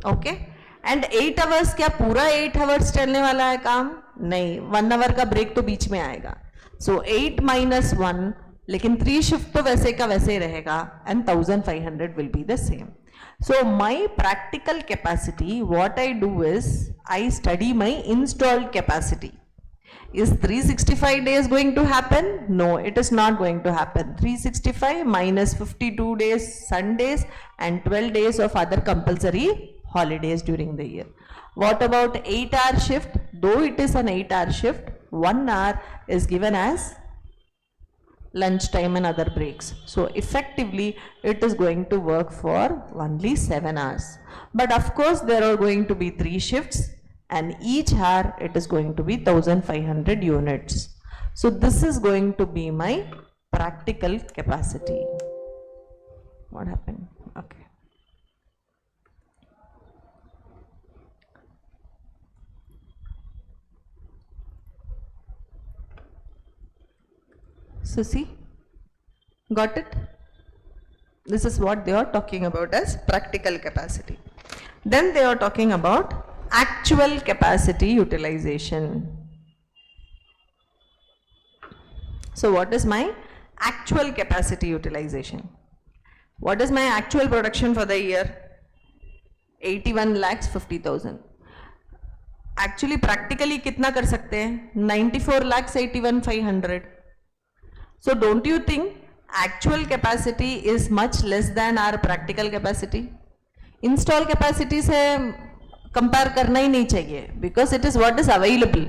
Speaker 2: Okay and 8 hours क्या पूरा 8 आवर्स चलने वाला है काम? नहीं, 1 आवर का ब्रेक तो बीच में आएगा. सो 8 minus 1, लेकिन 3 शिफ्ट तो वैसे का वैसे रहेगा and 1500 will be the same. So my practical capacity, what I do is I study my installed capacity. Is 365 days going to happen? No, it is not going to happen. 365 minus 52 days Sundays and 12 days of other compulsory holidays during the year. What about 8-hour shift? Though it is an 8-hour shift, 1 hour is given as lunch time and other breaks. So effectively it is going to work for only 7 hours. But of course there are going to be 3 shifts and each hour it is going to be 1500 units. So this is going to be my practical capacity. What happened? Okay. So see, got it? This is what they are talking about as practical capacity. Then they are talking about actual capacity utilization. So what is my actual capacity utilization? What is my actual production for the year? 81 lakhs 50,000. Actually practically कितना कर सकते हैं? 94 lakhs 81,500. So don't you think actual capacity is much less than our practical capacity? Install capacity से compare करना ही नहीं चाहिए because it is what is available.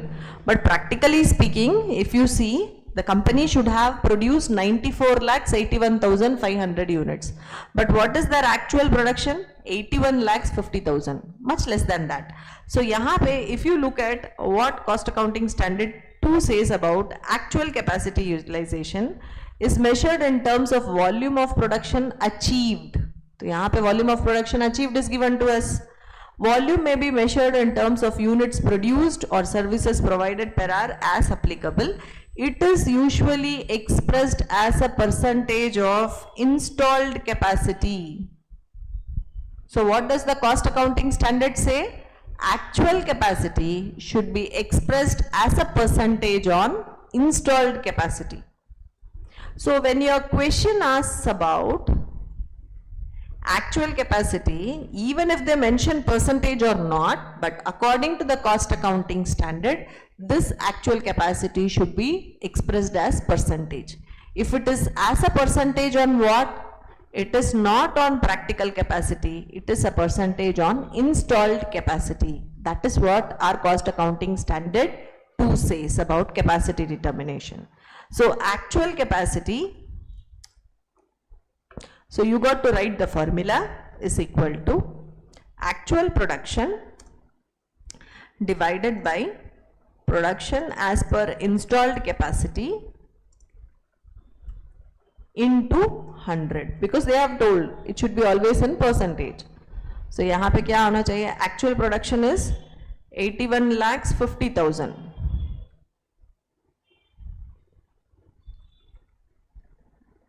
Speaker 2: But practically speaking, if you see, the company should have produced 94 lakhs 81,500 units. But what is their actual production? 81 lakhs 50,000. Much less than that. So यहाँ पे if you look at what cost accounting standard 2 says about actual capacity utilization is measured in terms of volume of production achieved. तो यहाँ पे volume of production achieved is given to us. Volume may be measured in terms of units produced or services provided per hour as applicable. It is usually expressed as a percentage of installed capacity. So what does the cost accounting standard say? Actual capacity should be expressed as a percentage on installed capacity. So when your question asks about actual capacity, even if they mention percentage or not, but according to the cost accounting standard, this actual capacity should be expressed as percentage. If it is as a percentage on what? It is not on practical capacity, it is a percentage on installed capacity. That is what our cost accounting standard 2 says about capacity determination. So actual capacity, so you got to write the formula is equal to actual production divided by production as per installed capacity into 100, because they have told it should be always in percentage. So यहाँ पे क्या होना चाहिए? Actual production is 81,50,000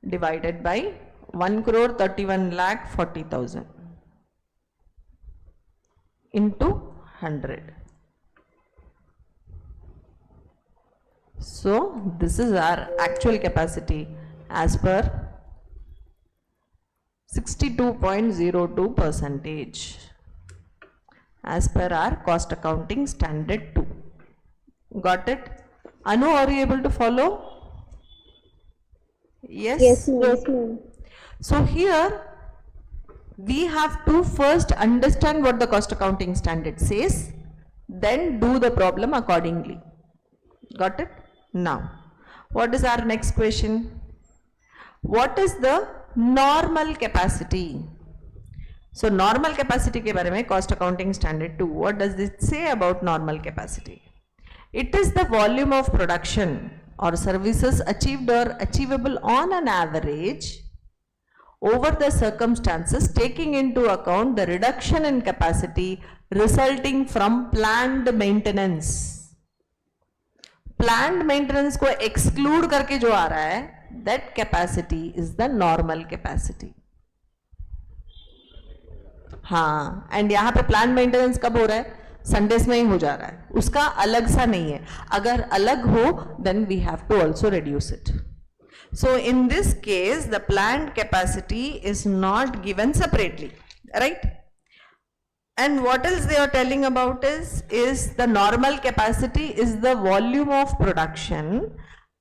Speaker 2: divided by 1,31,40,000 into 100. So this is our actual capacity as per 62.02 percentage as per our cost accounting standard 2. Got it? Anu, are you able to follow? Yes?
Speaker 3: Yes, ma'am.
Speaker 2: So here we have to first understand what the cost accounting standard says, then do the problem accordingly. Got it? Now, what is our next question? What is the normal capacity? So normal capacity के बारे में cost accounting standard 2, what does it say about normal capacity? It is the volume of production or services achieved or achievable on an average over the circumstances, taking into account the reduction in capacity resulting from planned maintenance. Planned maintenance को exclude करके जो आ रहा है, that capacity is the normal capacity. हाँ, and यहाँ पे planned maintenance कब हो रहा है? Sundays में ही हो जा रहा है, उसका अलग सा नहीं है. अगर अलग हो, then we have to also reduce it. So in this case, the planned capacity is not given separately, right? And what else they are telling about is the normal capacity is the volume of production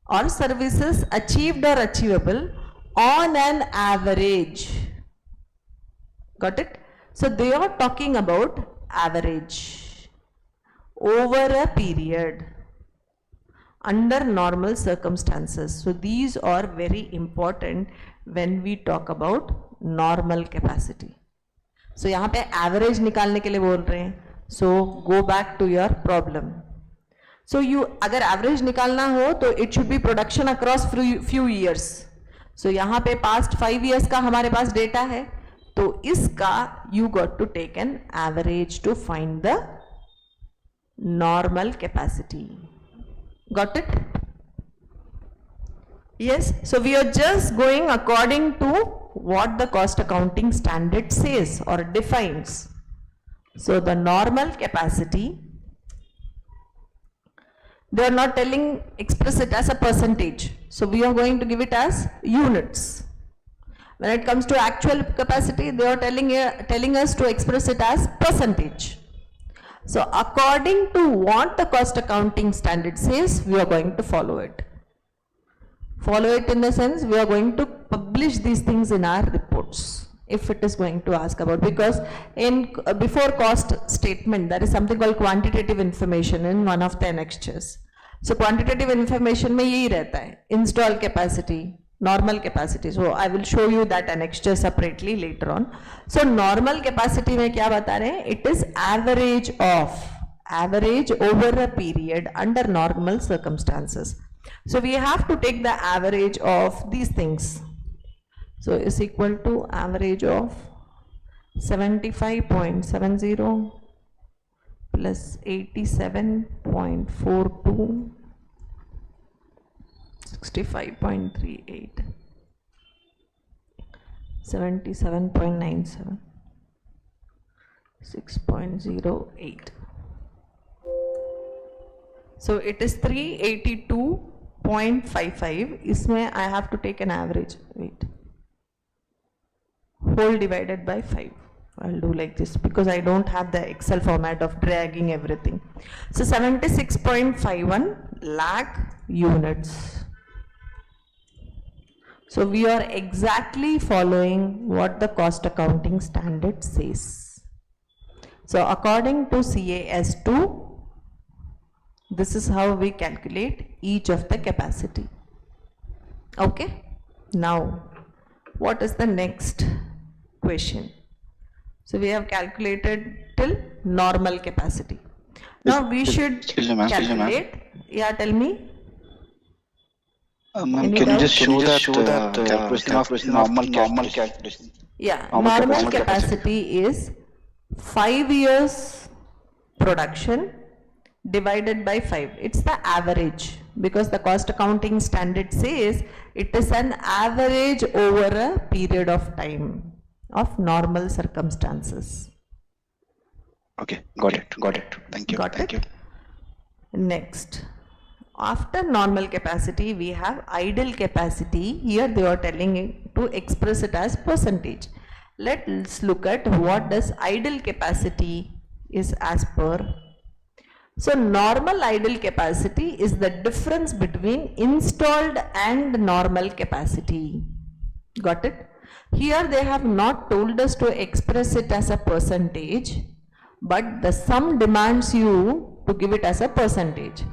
Speaker 2: or services achieved or achievable on an average. Got it? So they are talking about average over a period under normal circumstances. So these are very important when we talk about normal capacity. So यहाँ पे average निकालने के लिए बोल रहे हैं. So go back to your problem. So you अगर average निकालना हो तो it should be production across few years. So यहाँ पे past 5 years का हमारे पास data है, तो इसका you got to take an average to find the normal capacity. Got it? Yes. So we are just going according to what the cost accounting standard says or defines. So the normal capacity, they are not telling express it as a percentage. So we are going to give it as units. When it comes to actual capacity, they are telling us to express it as percentage. So according to what the cost accounting standard says, we are going to follow it. Follow it in the sense we are going to publish these things in our reports if it is going to ask about, because in before cost statement there is something called quantitative information in one of the annexures. So quantitative information में यही रहता है, install capacity, normal capacity. So I will show you that annexure separately later on. So normal capacity में क्या बता रहे हैं? It is average over a period under normal circumstances. So we have to take the average of these things. So is equal to average of 75.70 plus 87.42, 65.38, 77.97, 6.08. So it is 382.55. इसमें I have to take an average. Wait. whole divided by 5. I'll do like this because I don't have the Excel format of dragging everything. So 76.51 lakh units. So we are exactly following what the cost accounting standard says. So according to CAS2, this is how we calculate each of the capacity. Okay. Now, what is the next question? So we have calculated till normal capacity. Now we should calculate. Yeah, tell me.
Speaker 3: Ma'am, can you just show that calculation of normal calculation?
Speaker 2: Yeah, normal capacity is 5 years production divided by 5. It's the average because the cost accounting standard says it is an average over a period of time of normal circumstances.
Speaker 3: Okay, got it. Thank you.
Speaker 2: Got it? Next, after normal capacity, we have idle capacity. Here they are telling it to express it as percentage. Let's look at what does idle capacity is as per. So normal idle capacity is the difference between installed and normal capacity. Got it? Here they have not told us to express it as a percentage, but the sum demands you to give it as a percentage.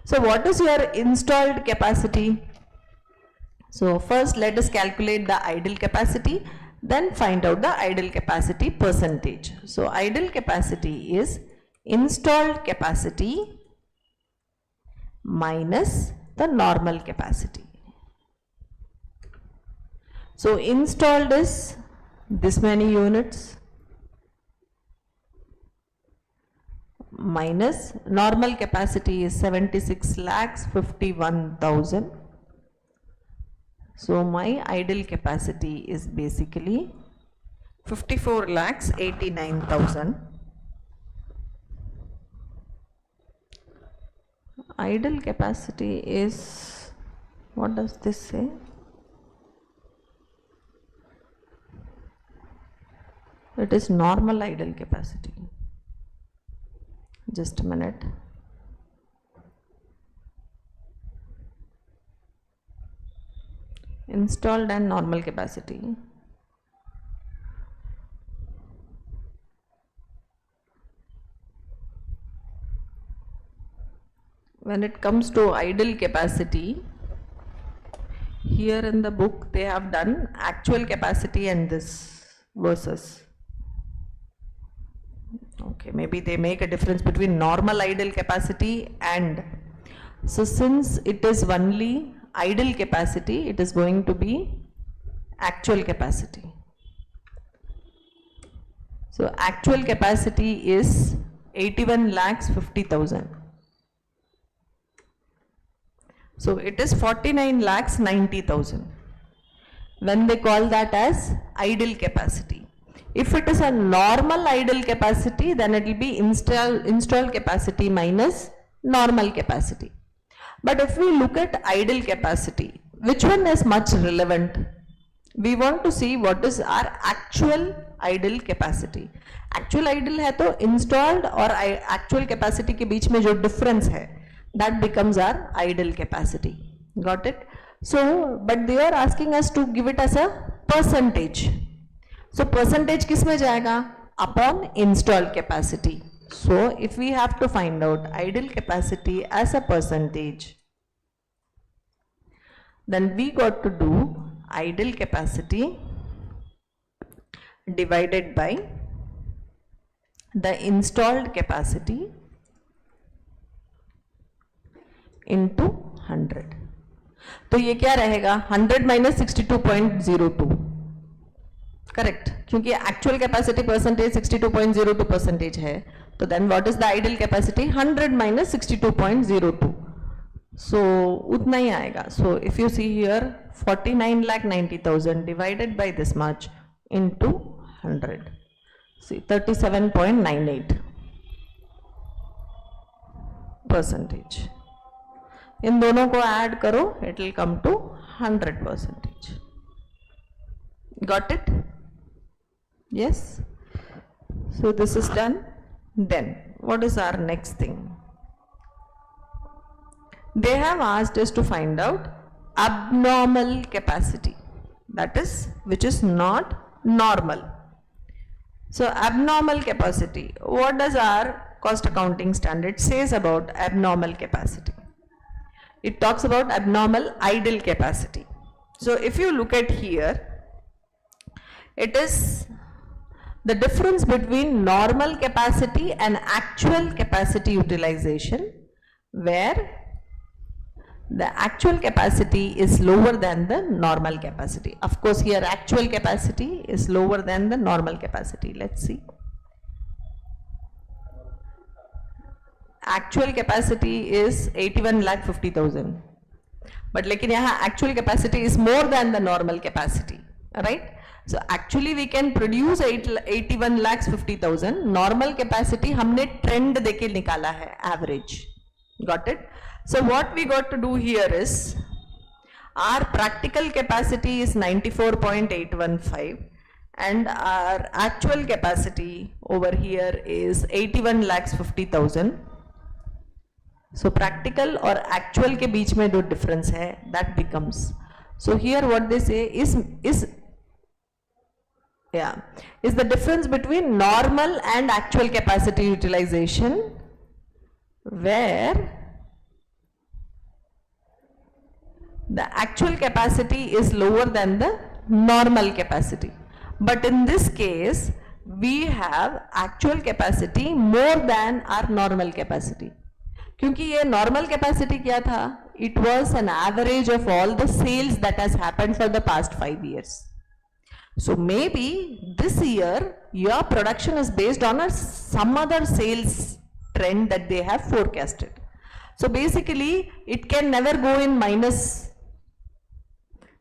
Speaker 2: So what is your installed capacity? So first let us calculate the idle capacity, then find out the idle capacity percentage. So idle capacity is installed capacity minus the normal capacity. So installed is this many units minus normal capacity is 76 lakhs 51,000. So my idle capacity is basically 54 lakhs 89,000. Idle capacity is, what does this say? It is normal idle capacity. Just a minute. Installed and normal capacity. When it comes to idle capacity, here in the book they have done actual capacity and this versus. Okay, maybe they make a difference between normal idle capacity and, so since it is only idle capacity, it is going to be actual capacity. So actual capacity is 81 lakhs 50,000. So it is 49 lakhs 90,000 when they call that as idle capacity. If it is a normal idle capacity, then it will be installed capacity minus normal capacity. But if we look at idle capacity, which one is much relevant? We want to see what is our actual idle capacity. Actual idle है तो installed और actual capacity के बीच में जो difference है, that becomes our idle capacity. Got it? So, but they are asking us to give it as a percentage. So percentage किस में जाएगा? Upon installed capacity. So if we have to find out idle capacity as a percentage, then we got to do idle capacity divided by the installed capacity into 100. तो ये क्या रहेगा? 100 minus 62.02. Correct, क्योंकि actual capacity percentage 62.02% है, तो then what is the idle capacity? 100 minus 62.02. So उतना ही आएगा. So if you see here 49,90,000 divided by this much into 100, see 37.98%. इन दोनों को ऐड करो, it will come to 100%. Got it? Yes. So this is done. Then what is our next thing? They have asked us to find out abnormal capacity, that is, which is not normal. So abnormal capacity, what does our cost accounting standard says about abnormal capacity? It talks about abnormal idle capacity. So if you look at here, it is the difference between normal capacity and actual capacity utilization, where the actual capacity is lower than the normal capacity. Of course, here actual capacity is lower than the normal capacity. Let's see. Actual capacity is 81,50,000. But लेकिन यहाँ actual capacity is more than the normal capacity, right? So actually we can produce 81,50,000. Normal capacity हमने trend देके निकाला है, average. Got it? So what we got to do here is, our practical capacity is 94.815 and our actual capacity over here is 81,50,000. So practical or actual के बीच में जो difference है, that becomes. So here what they say is the difference between normal and actual capacity utilization, where the actual capacity is lower than the normal capacity. But in this case, we have actual capacity more than our normal capacity. क्योंकि ये normal capacity क्या था? It was an average of all the sales that has happened for the past 5 years. So maybe this year your production is based on some other sales trend that they have forecasted. So basically it can never go in minus.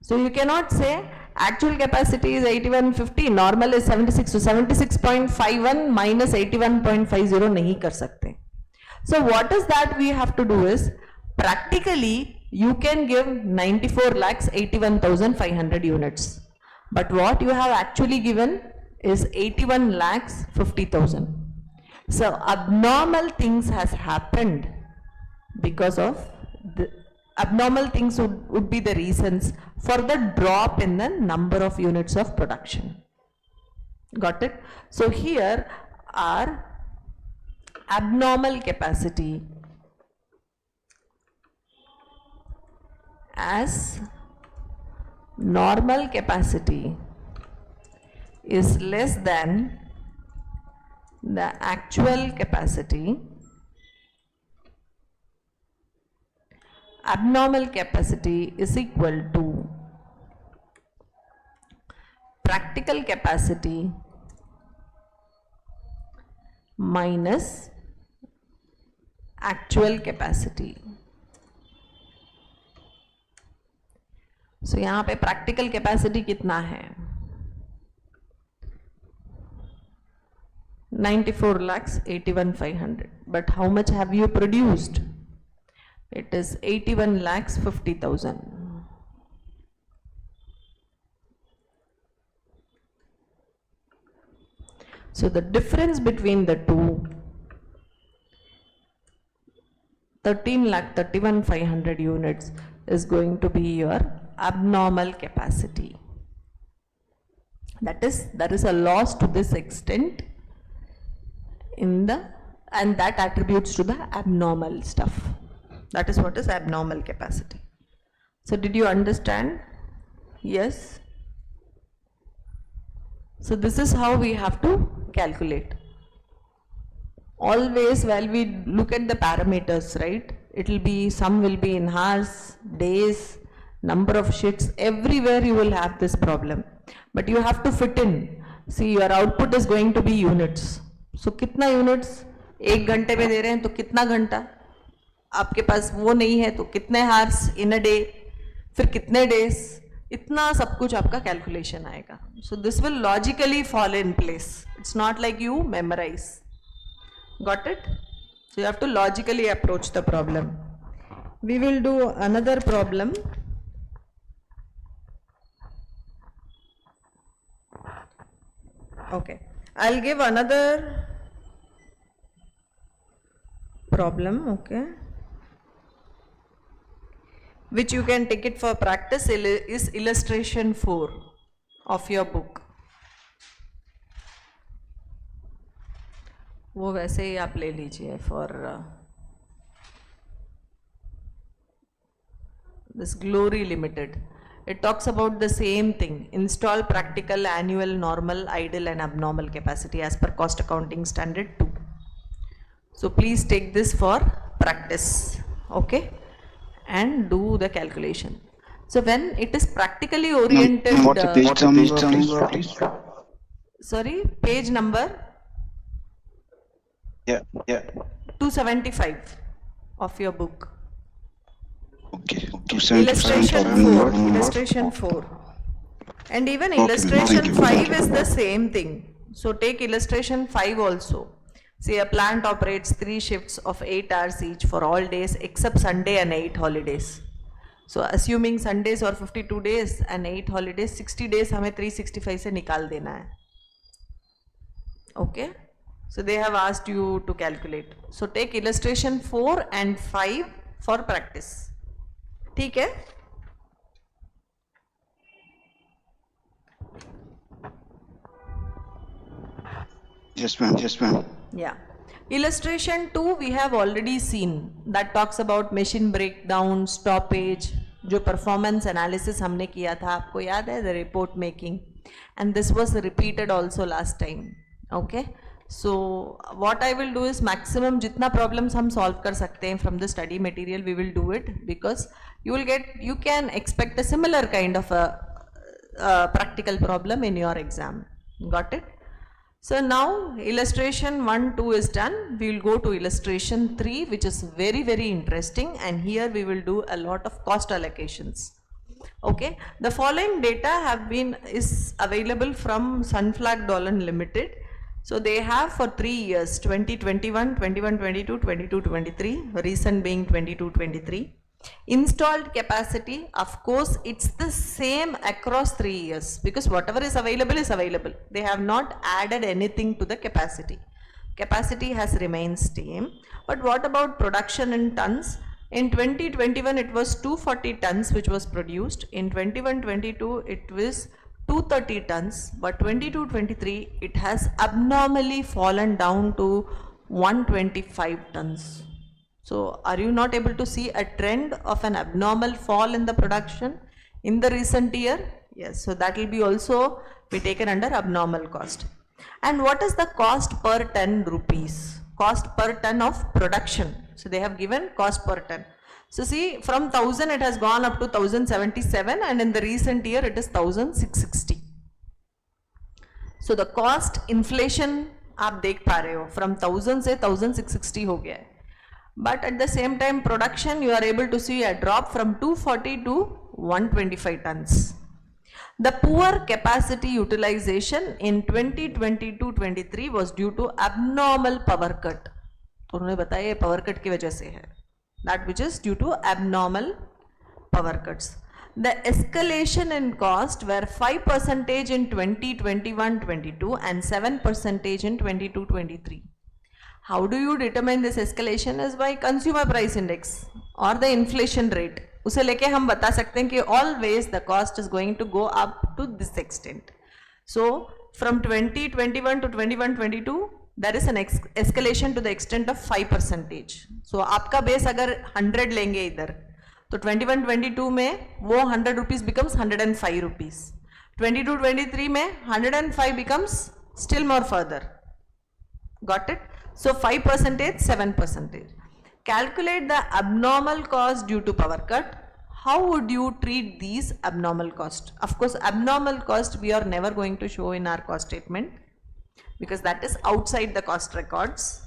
Speaker 2: So you cannot say actual capacity is 8150, normal is 76, so 76.51 minus 81.50 नहीं कर सकते. So what is that we have to do is, practically you can give 94,81,500 units, but what you have actually given is 81,50,000. So abnormal things has happened because of the abnormal things would be the reasons for the drop in the number of units of production. Got it? So here our abnormal capacity as normal capacity is less than the actual capacity. Abnormal capacity is equal to practical capacity minus actual capacity. So यहाँ पे practical capacity कितना है? 94,81,500. But how much have you produced? It is 81,50,000. So the difference between the two, 13,31,500 units, is going to be your abnormal capacity. That is, there is a loss to this extent in the, and that attributes to the abnormal stuff. That is what is abnormal capacity. So did you understand? Yes. So this is how we have to calculate. Always while we look at the parameters, right? It will be, some will be in hours, days, number of shifts, everywhere you will have this problem. But you have to fit in. See, your output is going to be units. So कितना units? 1 घंटे में दे रहे हैं तो कितना घंटा? आपके पास वो नहीं है तो कितने hours in a day, फिर कितने days, इतना सब कुछ आपका calculation आएगा. So this will logically fall in place. It's not like you memorize. Got it? So you have to logically approach the problem. We will do another problem. Okay. I'll give another problem, okay, which you can take it for practice is illustration 4 of your book. वो वैसे ही आप ले लीजिए for this Glory Limited. It talks about the same thing. Install practical annual normal, idle and abnormal capacity as per cost accounting standard 2. So please take this for practice, okay, and do the calculation. So when it is practically oriented,
Speaker 3: What's the page number, please?
Speaker 2: Sorry, page number
Speaker 3: Yeah.
Speaker 2: 275 of your book.
Speaker 3: Okay.
Speaker 2: Illustration 4. And even illustration 5 is the same thing. So take illustration 5 also. See, a plant operates 3 shifts of 8 hours each for all days except Sunday and 8 holidays. So assuming Sundays or 52 days and 8 holidays, 60 days हमें 365 से निकाल देना है. Okay. So they have asked you to calculate. So take illustration 4 and 5 for practice. ठीक है?
Speaker 3: Yes, ma'am.
Speaker 2: Yeah. Illustration 2 we have already seen. That talks about machine breakdown, stoppage, जो performance analysis हमने किया था, आपको याद है, the report making. And this was repeated also last time. Okay. So what I will do is maximum जितना problems हम solve कर सकते हैं from the study material we will do it, because you can expect a similar kind of a practical problem in your exam. Got it? So now illustration 1, 2 is done. We will go to illustration 3, which is very, very interesting, and here we will do a lot of cost allocations. Okay, the following data is available from Sunflag Dolan Limited. So they have for 3 years, 2021, 21-22, 22-23, recent being 22-23. Installed capacity, of course, it's the same across 3 years, because whatever is available. They have not added anything to the capacity. Capacity has remained same. But what about production in tons? In 2021 it was 240 tons which was produced. In 21-22 it was 230 tons, but 22-23 it has abnormally fallen down to 125 tons. So are you not able to see a trend of an abnormal fall in the production in the recent year? Yes, so that will be also be taken under abnormal cost. And what is the cost per ton rupees? Cost per ton of production. So they have given cost per ton. So see, from 1000 it has gone up to 1077, and in the recent year it is 1660. So the cost inflation आप देख पा रहे हो, from 1000 से 1660 हो गया है. But at the same time production you are able to see a drop from 240 to 125 tons. The poor capacity utilization in 2022-23 was due to abnormal power cut. तो उन्होंने बताया ये power cut की वजह से है. That which is due to abnormal power cuts. The escalation in cost were 5% in 2021-22 and 7% in 22-23. How do you determine this escalation? Is by consumer price index or the inflation rate. उसे लेके हम बता सकते हैं कि always the cost is going to go up to this extent. So from 2021 to 21-22 there is an escalation to the extent of 5%. So आपका base अगर 100 लेंगे इधर, तो 21-22 में वो 100 rupees becomes 105 rupees. 22-23 में 105 becomes still more further. Got it? So 5%, 7%. Calculate the abnormal cost due to power cut. How would you treat these abnormal cost? Of course, abnormal cost we are never going to show in our cost statement, because that is outside the cost records.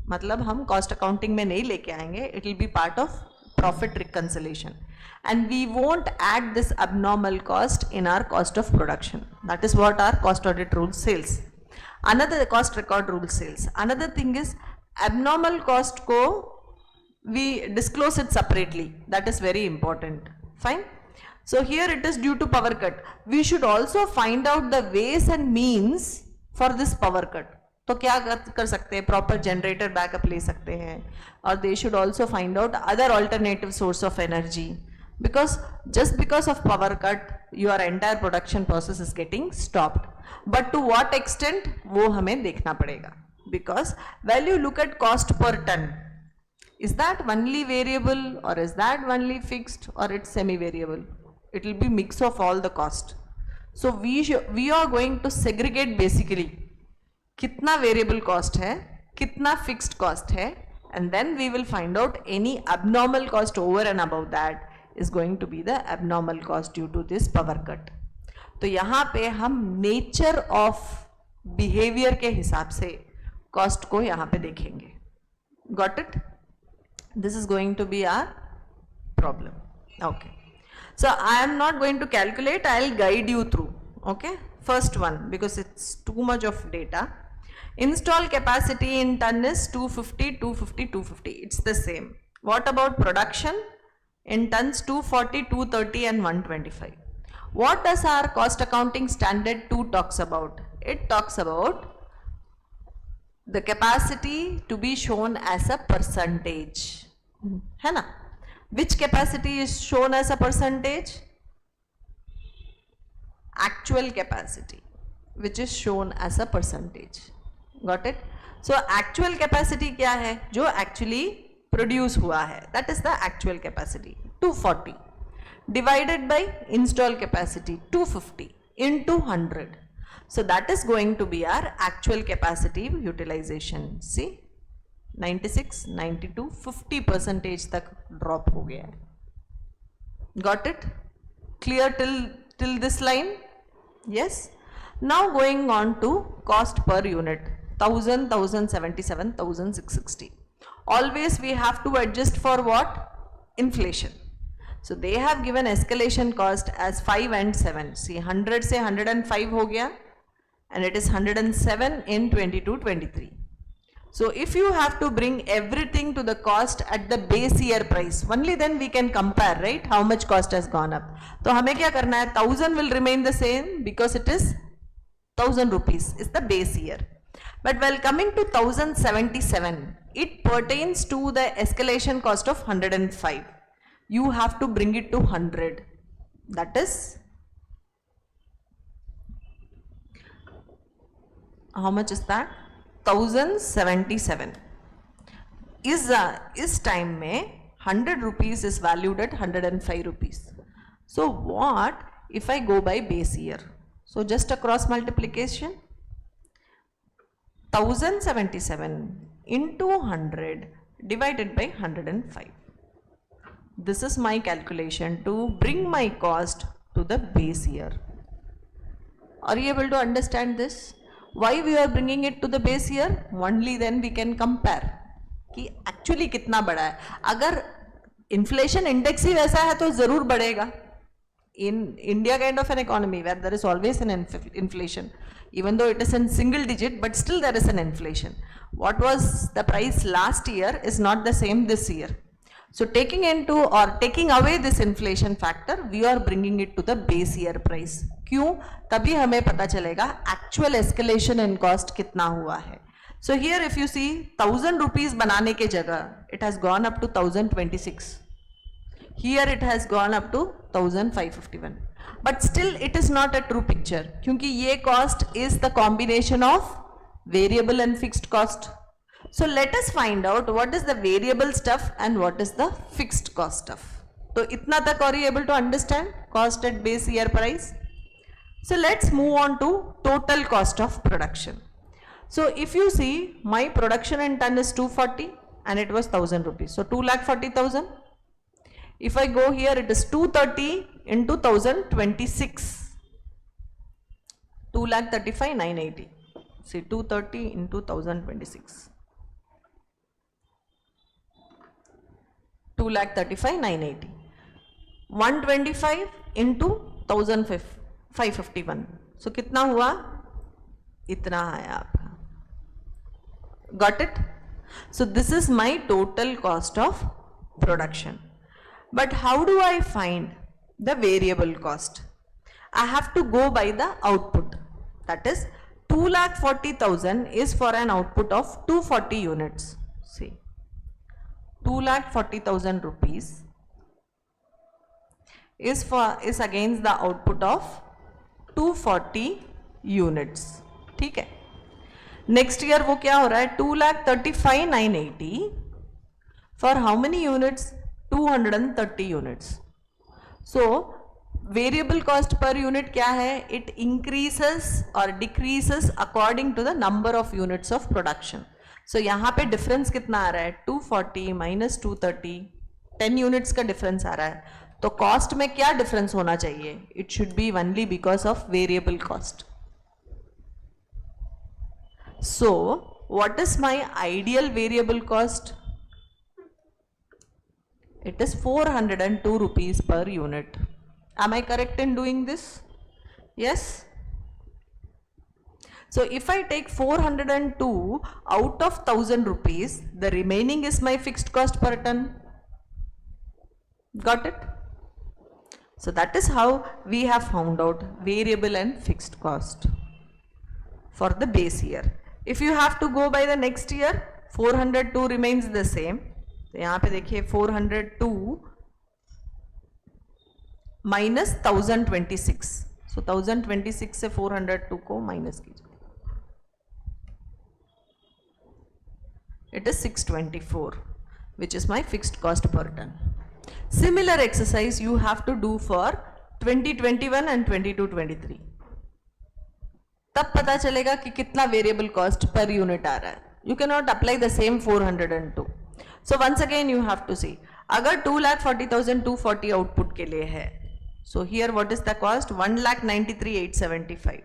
Speaker 2: मतलब हम cost accounting में नहीं लेके आएंगे. It will be part of profit reconciliation, and we won't add this abnormal cost in our cost of production. That is what our cost audit rule says. Another cost record rule says. Another thing is abnormal cost को we disclose it separately. That is very important. Fine. So here it is due to power cut. We should also find out the ways and means for this power cut. तो क्या कर सकते हैं, proper generator backup ले सकते हैं, और they should also find out other alternative source of energy, because just because of power cut your entire production process is getting stopped. But to what extent वो हमें देखना पड़ेगा, because when you look at cost per ton, is that only variable or is that only fixed or it's semi variable? It will be mix of all the cost. So we are going to segregate basically कितना variable cost है, कितना fixed cost है, and then we will find out any abnormal cost over and above that is going to be the abnormal cost due to this power cut. तो यहाँ पे हम nature of behavior के हिसाब से cost को यहाँ पे देखेंगे. Got it? This is going to be our problem. Okay. So I am not going to calculate, I will guide you through. Okay. First one, because it's too much of data. Install capacity in ton is 250, 250, 250. It's the same. What about production? In tons 240, 230 and 125. What does our cost accounting standard 2 talks about? It talks about the capacity to be shown as a percentage. है ना? Which capacity is shown as a percentage? Actual capacity, which is shown as a percentage. Got it? So actual capacity क्या है? जो actually produce हुआ है, that is the actual capacity, 240 divided by install capacity 250 into 100. So that is going to be our actual capacity utilization. See, 96, 92, 50% तक drop हो गया है. Got it? Clear till this line? Yes. Now going on to cost per unit, 1000, 1077, 1660. Always we have to adjust for what? Inflation. So they have given escalation cost as 5 and 7. See, 100 से 105 हो गया, and it is 107 in 22-23. So if you have to bring everything to the cost at the base year price, only then we can compare, right? How much cost has gone up. तो हमें क्या करना है? 1000 will remain the same because it is 1000 rupees is the base year. But while coming to 1077, it pertains to the escalation cost of 105. You have to bring it to 100. That is, how much is that? 1077. इस time में 100 rupees is valued at 105 rupees. So what if I go by base year? So just a cross multiplication. 1077 into 100 divided by 105. This is my calculation to bring my cost to the base year. Are you able to understand this? Why we are bringing it to the base year? Only then we can compare कि actually कितना बढ़ा है. अगर inflation index ही वैसा है तो जरूर बढ़ेगा. In India kind of an economy where there is always an inflation, even though it is in single digit, but still there is an inflation. What was the price last year is not the same this year. So taking away this inflation factor, we are bringing it to the base year price. क्यों? तभी हमें पता चलेगा actual escalation in cost कितना हुआ है. So here if you see 1000 rupees बनाने के जगह, it has gone up to 1026. Here it has gone up to 1551. But still it is not a true picture क्योंकि ये cost is the combination of variable and fixed cost. So let us find out what is the variable stuff and what is the fixed cost stuff. तो इतना तक are you able to understand cost at base year price? So let's move on to total cost of production. So if you see my production in ton is 240 and it was 1000 rupees. So 2,40,000. If I go here, it is 230 into 1026. 2,35,980. See 230 into 1026. 2,35,980. 125 into 1,551. So कितना हुआ? इतना आया आपका. Got it? So this is my total cost of production. But how do I find the variable cost? I have to go by the output. That is 2,40,000 is for an output of 240 units. See, 2,40,000 rupees is against the output of 240 units. ठीक है. Next year वो क्या हो रहा है? 2,35,980 for how many units? 230 units. So variable cost per unit क्या है? It increases or decreases according to the number of units of production. So यहाँ पे difference कितना आ रहा है? 240 minus 230, 10 units का difference आ रहा है. तो cost में क्या difference होना चाहिए? It should be only because of variable cost. So what is my ideal variable cost? It is 402 rupees per unit. Am I correct in doing this? Yes. So if I take 402 out of 1000 rupees, the remaining is my fixed cost per ton. Got it? So that is how we have found out variable and fixed cost for the base year. If you have to go by the next year, 402 remains the same. तो यहाँ पे देखिए 402 minus 1026. So 1026 से 402 को minus कीजिए. It is 624, which is my fixed cost per ton. Similar exercise you have to do for 2021 and 22-23. तब पता चलेगा कि कितना variable cost per unit आ रहा है. You cannot apply the same 402. So once again you have to see. अगर 2,40,240 output के लिए है, so here what is the cost? 1,93,875.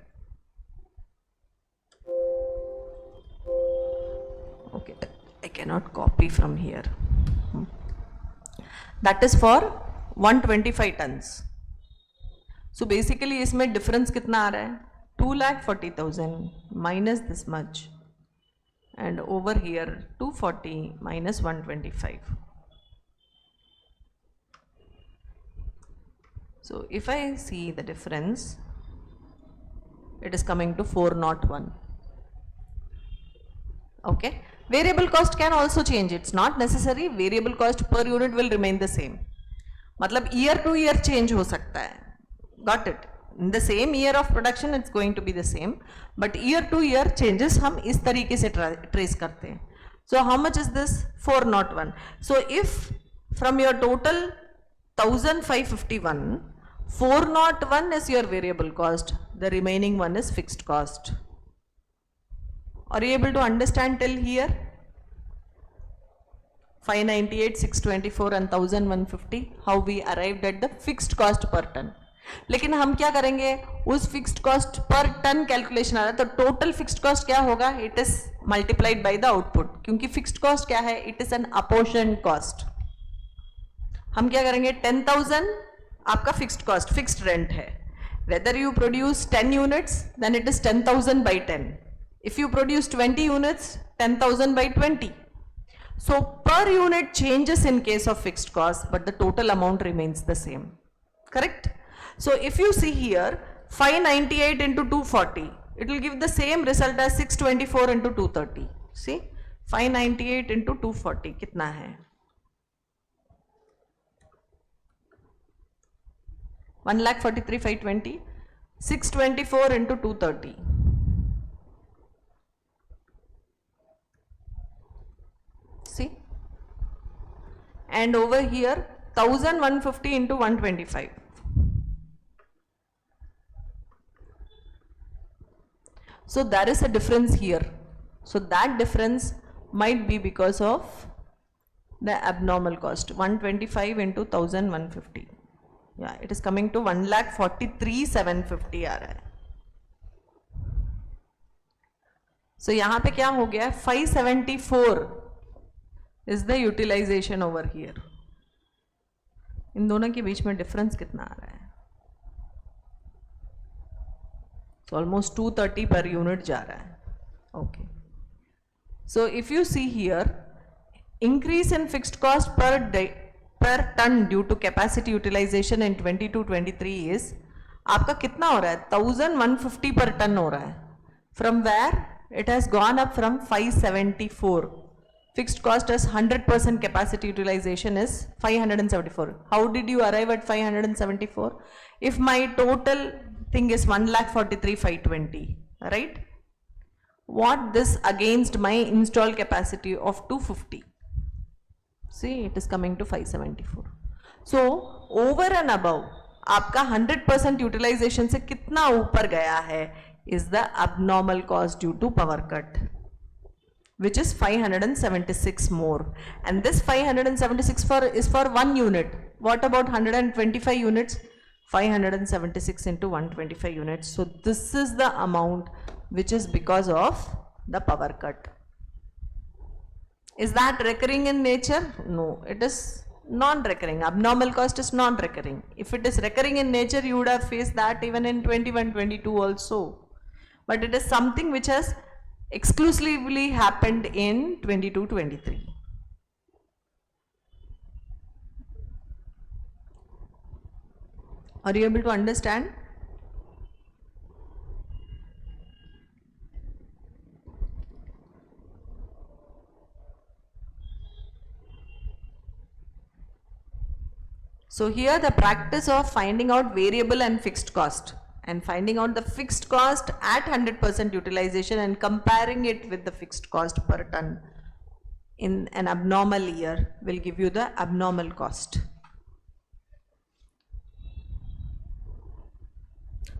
Speaker 2: Okay, I cannot copy from here. That is for 125 tons. So basically इसमें difference कितना आ रहा है? 2,40,000 minus this much, and over here 240 minus 125. So if I see the difference, it is coming to 401. Okay. Variable cost can also change. It's not necessary. Variable cost per unit will remain the same. मतलब year to year change हो सकता है. Got it? In the same year of production, it's going to be the same. But year to year changes हम इस तरीके से trace करते हैं. So how much is this? 401. So if from your total 1,551, 401 is your variable cost. The remaining one is fixed cost. Are you able to understand till here? 598, 624 and 1150. How we arrived at the fixed cost per ton. लेकिन हम क्या करेंगे? उस fixed cost पर ton calculation आ रहा है, तो टोटल फिक्स्ड कॉस्ट क्या होगा? It is multiplied by the output. क्योंकि फिक्स्ड कॉस्ट क्या है? It is an apportion cost. हम क्या करेंगे? 10,000 आपका फिक्स्ड कॉस्ट, फिक्स्ड रेंट है. Whether you produce 10 units then it is 10,000 by 10. If you produce 20 units, 10,000 by 20. So per unit changes in case of fixed cost, but the total amount remains the same. Correct? So if you see here, 598 into 240, it will give the same result as 624 into 230. See, 598 into 240 कितना है? 1,43,520. 624 into 230. See, and over here 1,150 into 125. So there is a difference here. So that difference might be because of the abnormal cost. 125 into 1,150. Yeah, it is coming to 1,43,750 आ रहा है. So यहाँ पे क्या हो गया? 574 is the utilization over here. इन दोनों के बीच में difference कितना आ रहा है? So almost 230 per unit जा रहा है. Okay. So if you see here, increase in fixed cost per ton due to capacity utilization in 22-23 is आपका कितना हो रहा है? 1,150 per ton हो रहा है. From where it has gone up from 574. Fixed cost as 100% capacity utilization is 574. How did you arrive at 574? If my total thing is 1,43,520, right? What this against my installed capacity of 250? See, it is coming to 574. So, over and above, आपका 100% utilization से कितना ऊपर गया है is the abnormal cost due to power cut, which is 576 more. And this 576 is for 1 unit. What about 125 units? 576 into 125 units. So, this is the amount which is because of the power cut. Is that recurring in nature? No, it is non-recurring. Abnormal cost is non-recurring. If it is recurring in nature, you would have faced that even in 21-22 also. But it is something which has exclusively happened in 22-23. Are you able to understand? So here the practice of finding out variable and fixed cost and finding out the fixed cost at 100% utilization and comparing it with the fixed cost per ton in an abnormal year will give you the abnormal cost.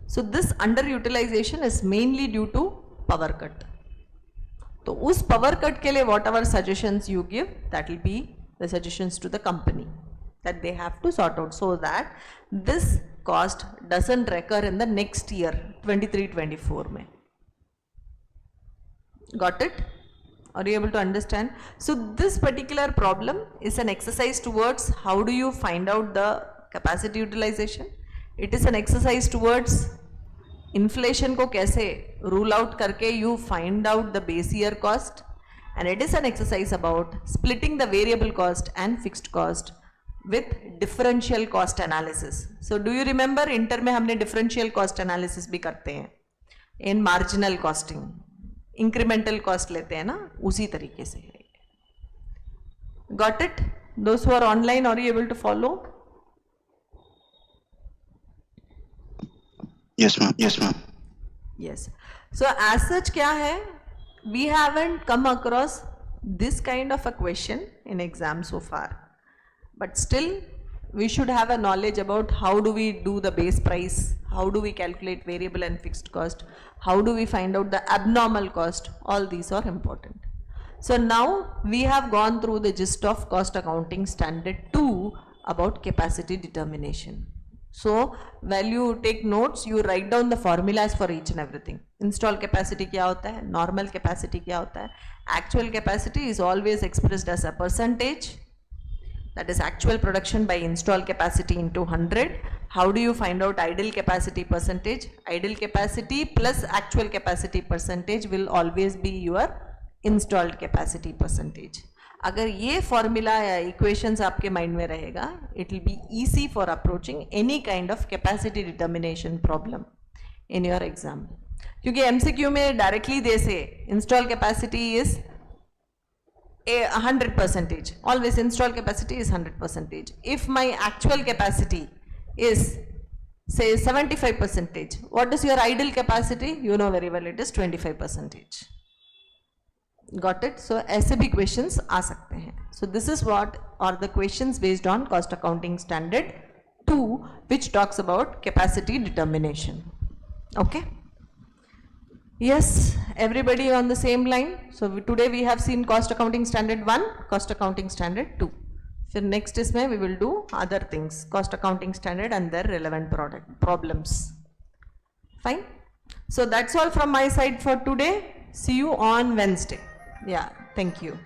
Speaker 2: So this underutilization is mainly due to power cut. So उस power cut के लिए whatever suggestions you give, that will be the suggestions to the company that they have to sort out so that this cost doesn't recur in the next year 23-24 mein. Got it? Are you able to understand? So this particular problem is an exercise towards how do you find out the capacity utilization. It is an exercise towards inflation को कैसे rule out करके you find out the base year cost, and it is an exercise about splitting the variable cost and fixed cost with differential cost analysis. So do you remember inter में हमने differential cost analysis भी करते हैं in marginal costing, incremental cost लेते हैं ना, उसी तरीके से. Got it? Those who are online, are you able to follow?
Speaker 3: Yes ma'am. Yes ma'am.
Speaker 2: Yes. So as such क्या है? We haven't come across this kind of a question in exam so far. But still, we should have a knowledge about how do we do the base price, how do we calculate variable and fixed cost, how do we find out the abnormal cost. All these are important. So now we have gone through the gist of cost accounting standard 2 about capacity determination. So while you take notes, you write down the formulas for each and everything. Install capacity क्या होता है, normal capacity क्या होता है, actual capacity is always expressed as a percentage. That is actual production by installed capacity into 100. How do you find out idle capacity percentage? Idle capacity plus actual capacity percentage will always be your installed capacity percentage. अगर ये formula या equations आपके mind में रहेगा, it will be easy for approaching any kind of capacity determination problem in your exam. क्योंकि MCQ में directly दे से install capacity is 100%. Always installed capacity is 100%. If my actual capacity is say 75%, what is your idle capacity? You know very well, it is 25%. Got it? So ऐसे भी questions आ सकते हैं. So this is what are the questions based on cost accounting standard 2, which talks about capacity determination. Okay? Yes, everybody on the same line. So today we have seen cost accounting standard 1, cost accounting standard 2. So next is we will do other things, cost accounting standard and their relevant problems. Fine. So that's all from my side for today. See you on Wednesday. Yeah, thank you.